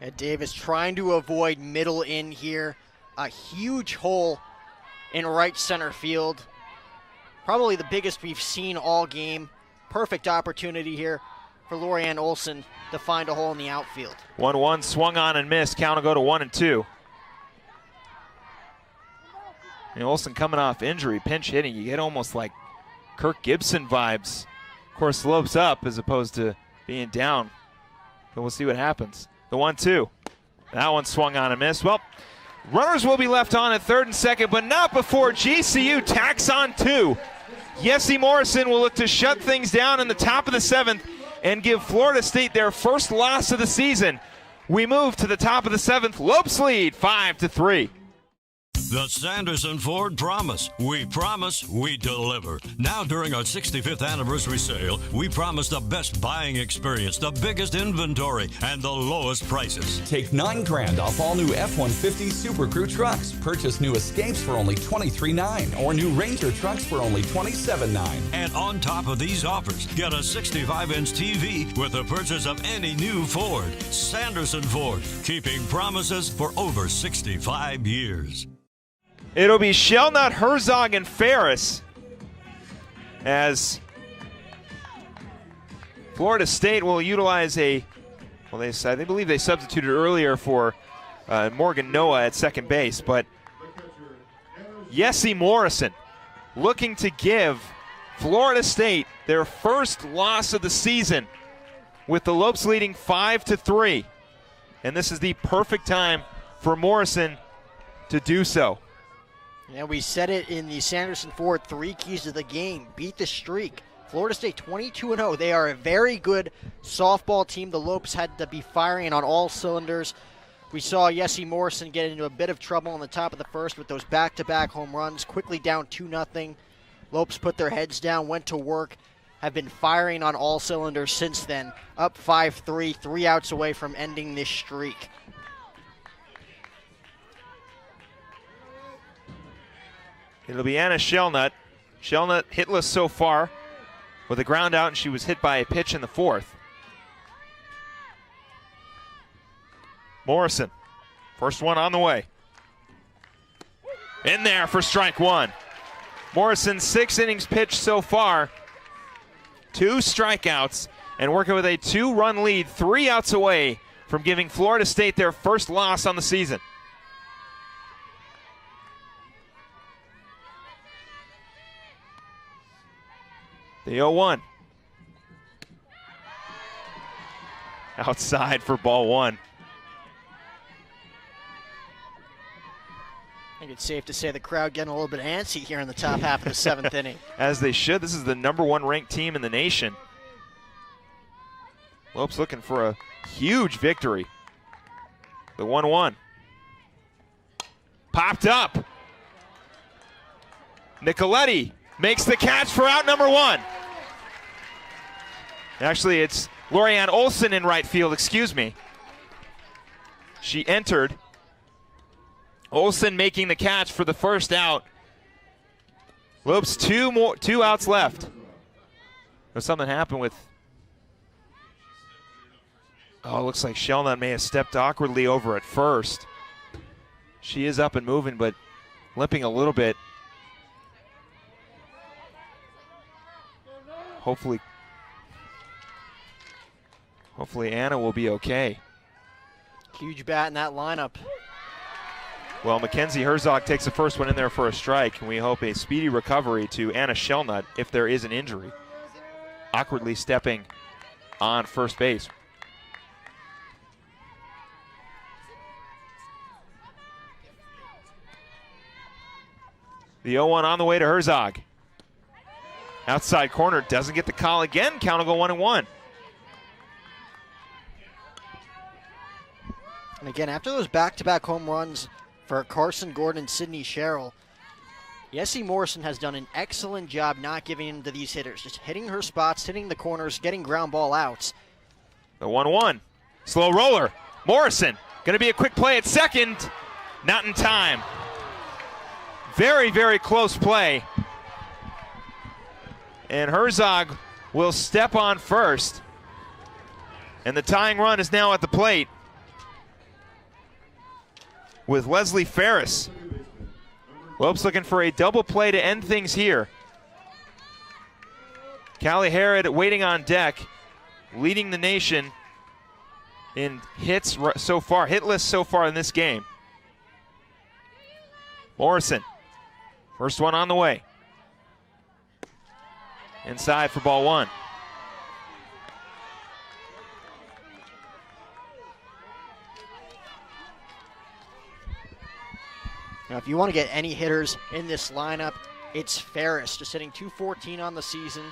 And Davis trying to avoid middle in here. A huge hole in right center field. Probably the biggest we've seen all game. Perfect opportunity here for Lorianne Olson to find a hole in the outfield. 1-1 swung on and missed. Count will go to 1-2. And Olson coming off injury, pinch hitting. You get almost like Kirk Gibson vibes. Of course, Lopes up as opposed to being down. But we'll see what happens. The 1-2. That one swung on and missed. Well, runners will be left on at third and second, but not before GCU tacks on 2. Yessie Morrison will look to shut things down in the top of the 7th and give Florida State their first loss of the season. We move to the top of the 7th. Lopes lead 5-3. The Sanderson Ford Promise. We promise, we deliver. Now during our 65th anniversary sale, we promise the best buying experience, the biggest inventory, and the lowest prices. Take $9,000 off all new F-150 Super Crew trucks. Purchase new Escapes for only $23,900 or new Ranger trucks for only $27,900. And on top of these offers, get a 65-inch TV with the purchase of any new Ford. Sanderson Ford, keeping promises for over 65 years. It'll be Shellnut, Herzog, and Ferris as Florida State will utilize I believe they substituted earlier for Morgan Noah at second base, but Yessie Morrison looking to give Florida State their first loss of the season with the Lopes leading 5-3. And this is the perfect time for Morrison to do so. Yeah, we said it in the Sanderson Ford 3 keys to the game. Beat the streak. Florida State 22-0. They are a very good softball team. The Lopes had to be firing on all cylinders. We saw Yessie Morrison get into a bit of trouble on the top of the first with those back-to-back home runs, quickly down 2-0. Lopes put their heads down, went to work, have been firing on all cylinders since then. Up 5-3, 3 outs away from ending this streak. It'll be Anna Shellnut. Shellnut hitless so far with a ground out, and she was hit by a pitch in the fourth. Morrison, first one on the way. In there for strike one. Morrison, 6 innings pitched so far, 2 strikeouts, and working with a 2-run lead, 3 outs away from giving Florida State their first loss on the season. The 0-1. Outside for ball one. I think it's safe to say the crowd getting a little bit antsy here in the top half of the 7th inning. As they should. This is the #1 ranked team in the nation. Lopes looking for a huge victory. The 1-1. Popped up. Nicoletti makes the catch for out number 1. Actually, it's Lorianne Olson in right field, excuse me. She entered. Olson making the catch for the first out. Lopes 2 outs left. There's something happened with, it looks like Shellnut may have stepped awkwardly over at first. She is up and moving, but limping a little bit. Hopefully Anna will be okay. Huge bat in that lineup. Well, Mackenzie Herzog takes the first one in there for a strike, and we hope a speedy recovery to Anna Shellnut if there is an injury. Awkwardly stepping on first base. The 0-1 on the way to Herzog. Outside corner, doesn't get the call again. Count will go 1-1. And again, after those back-to-back home runs for Carson Gordon and Sydney Sherrill, Yessie Morrison has done an excellent job not giving in to these hitters. Just hitting her spots, hitting the corners, getting ground ball outs. The 1-1. Slow roller. Morrison going to be a quick play at second. Not in time. Very, very close play. And Herzog will step on first. And the tying run is now at the plate with Leslie Ferris. Lopes looking for a double play to end things here. Callie Harrod waiting on deck, leading the nation in hits so far, hitless so far in this game. Morrison, first one on the way. Inside for ball one. Now, if you want to get any hitters in this lineup, it's Ferris, just hitting .214 on the season.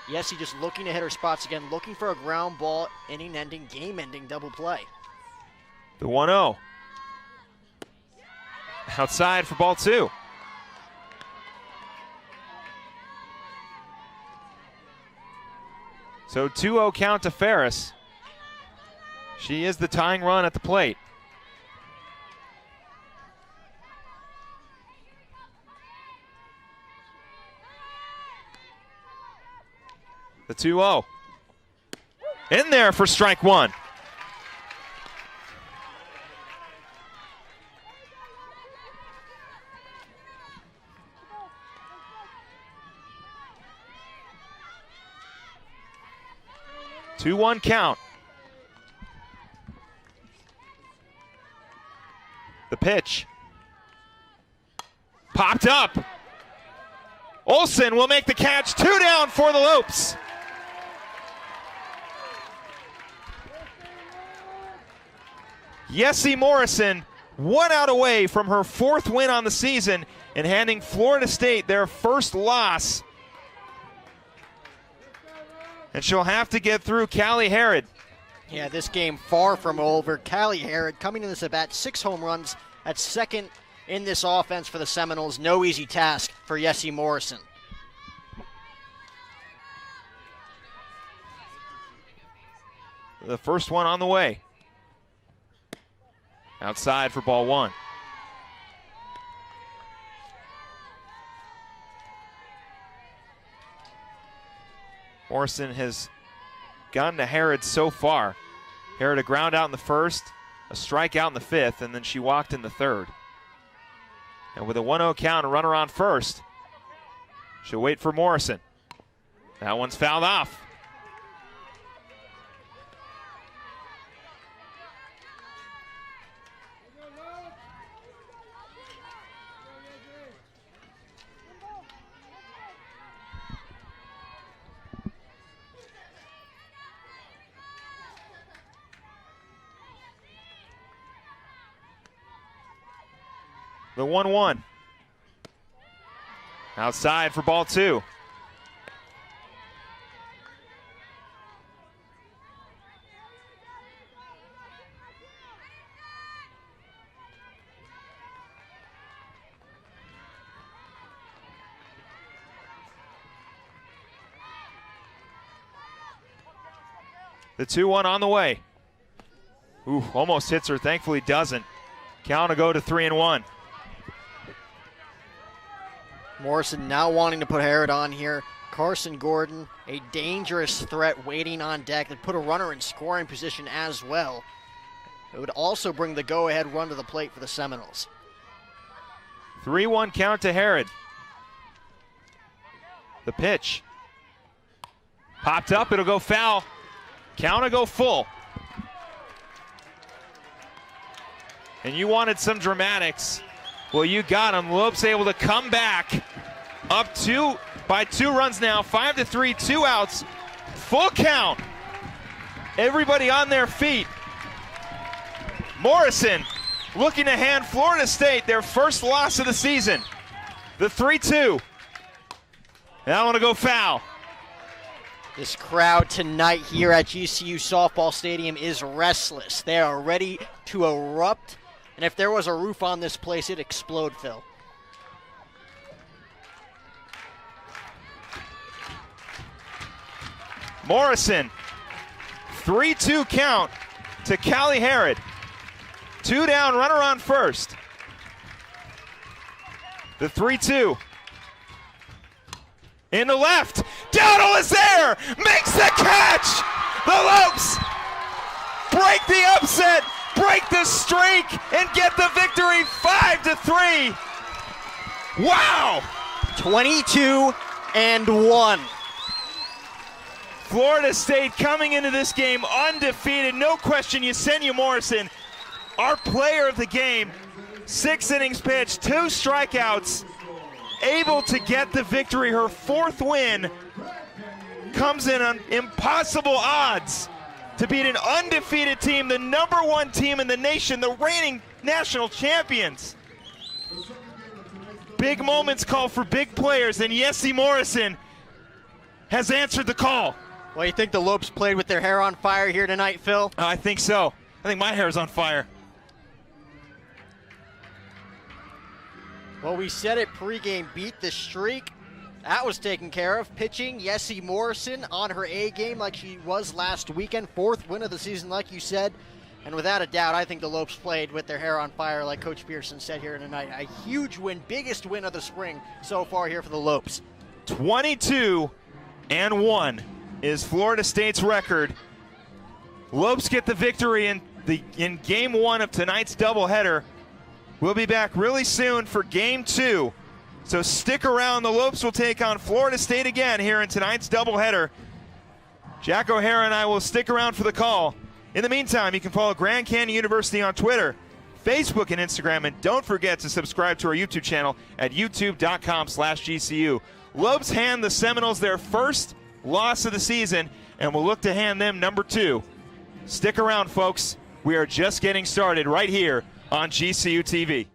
Yessie just looking to hit her spots again, looking for a ground ball, inning-ending, game-ending double play. The 1-0. Outside for ball 2. So 2-0 count to Ferris. She is the tying run at the plate. The 2-0. In there for strike 1. Two-one count. The pitch. Popped up. Olsen will make the catch. 2 down for the Lopes. Yessie Morrison 1 out away from her 4th win on the season and handing Florida State their first loss. And she'll have to get through Callie Harrod. Yeah, this game far from over. Callie Harrod coming in this at bat, 6 home runs at second in this offense for the Seminoles. No easy task for Yessie Morrison. The first one on the way. Outside for ball 1. Morrison has gotten to Harrod so far. Harrod a ground out in the first, a strikeout in the 5th, and then she walked in the 3rd. And with a 1-0 count, a runner on first, she'll wait for Morrison. That one's fouled off. The 1-1. Outside for ball 2. The 2-1 on the way. Ooh, almost hits her. Thankfully doesn't. Count will go to 3-1. Morrison now wanting to put Harrod on here. Carson Gordon, a dangerous threat waiting on deck. They put a runner in scoring position as well. It would also bring the go-ahead run to the plate for the Seminoles. 3-1 count to Harrod. The pitch. Popped up, it'll go foul. Count will go full. And you wanted some dramatics. Well, you got him. Lopes able to come back up by 2 runs now. 5-3, 2 outs. Full count. Everybody on their feet. Morrison looking to hand Florida State their first loss of the season. The 3-2. That one to go foul. This crowd tonight here at GCU Softball Stadium is restless. They are ready to erupt. And if there was a roof on this place, it'd explode, Phil. Morrison, 3-2 count to Callie Harrod. 2 down, runner on first. The 3-2. In the left, Dowdle is there, makes the catch! The Lopes break the upset, break the streak, and get the victory 5-3. Wow! 22-1. Florida State coming into this game undefeated. No question, Yesenia Morrison, our player of the game. 6 innings pitched, 2 strikeouts, able to get the victory. Her 4th win comes in on impossible odds to beat an undefeated team, the #1 team in the nation, the reigning national champions. Big moments call for big players, and Yessie Morrison has answered the call. Well, you think the Lopes played with their hair on fire here tonight, Phil? I think so. I think my hair is on fire. Well, we said it pregame, beat the streak. That was taken care of. Pitching, Yessie Morrison on her A game like she was last weekend. 4th win of the season, like you said. And without a doubt, I think the Lopes played with their hair on fire, like Coach Pearson said here tonight. A huge win, biggest win of the spring so far here for the Lopes. 22-1 is Florida State's record. Lopes get the victory in Game 1 of tonight's doubleheader. We'll be back really soon for Game 2. So stick around. The Lopes will take on Florida State again here in tonight's doubleheader. Jack O'Hara and I will stick around for the call. In the meantime, you can follow Grand Canyon University on Twitter, Facebook, and Instagram. And don't forget to subscribe to our YouTube channel at youtube.com/GCU. Lopes hand the Seminoles their first loss of the season, and we'll look to hand them number 2. Stick around, folks. We are just getting started right here on GCU TV.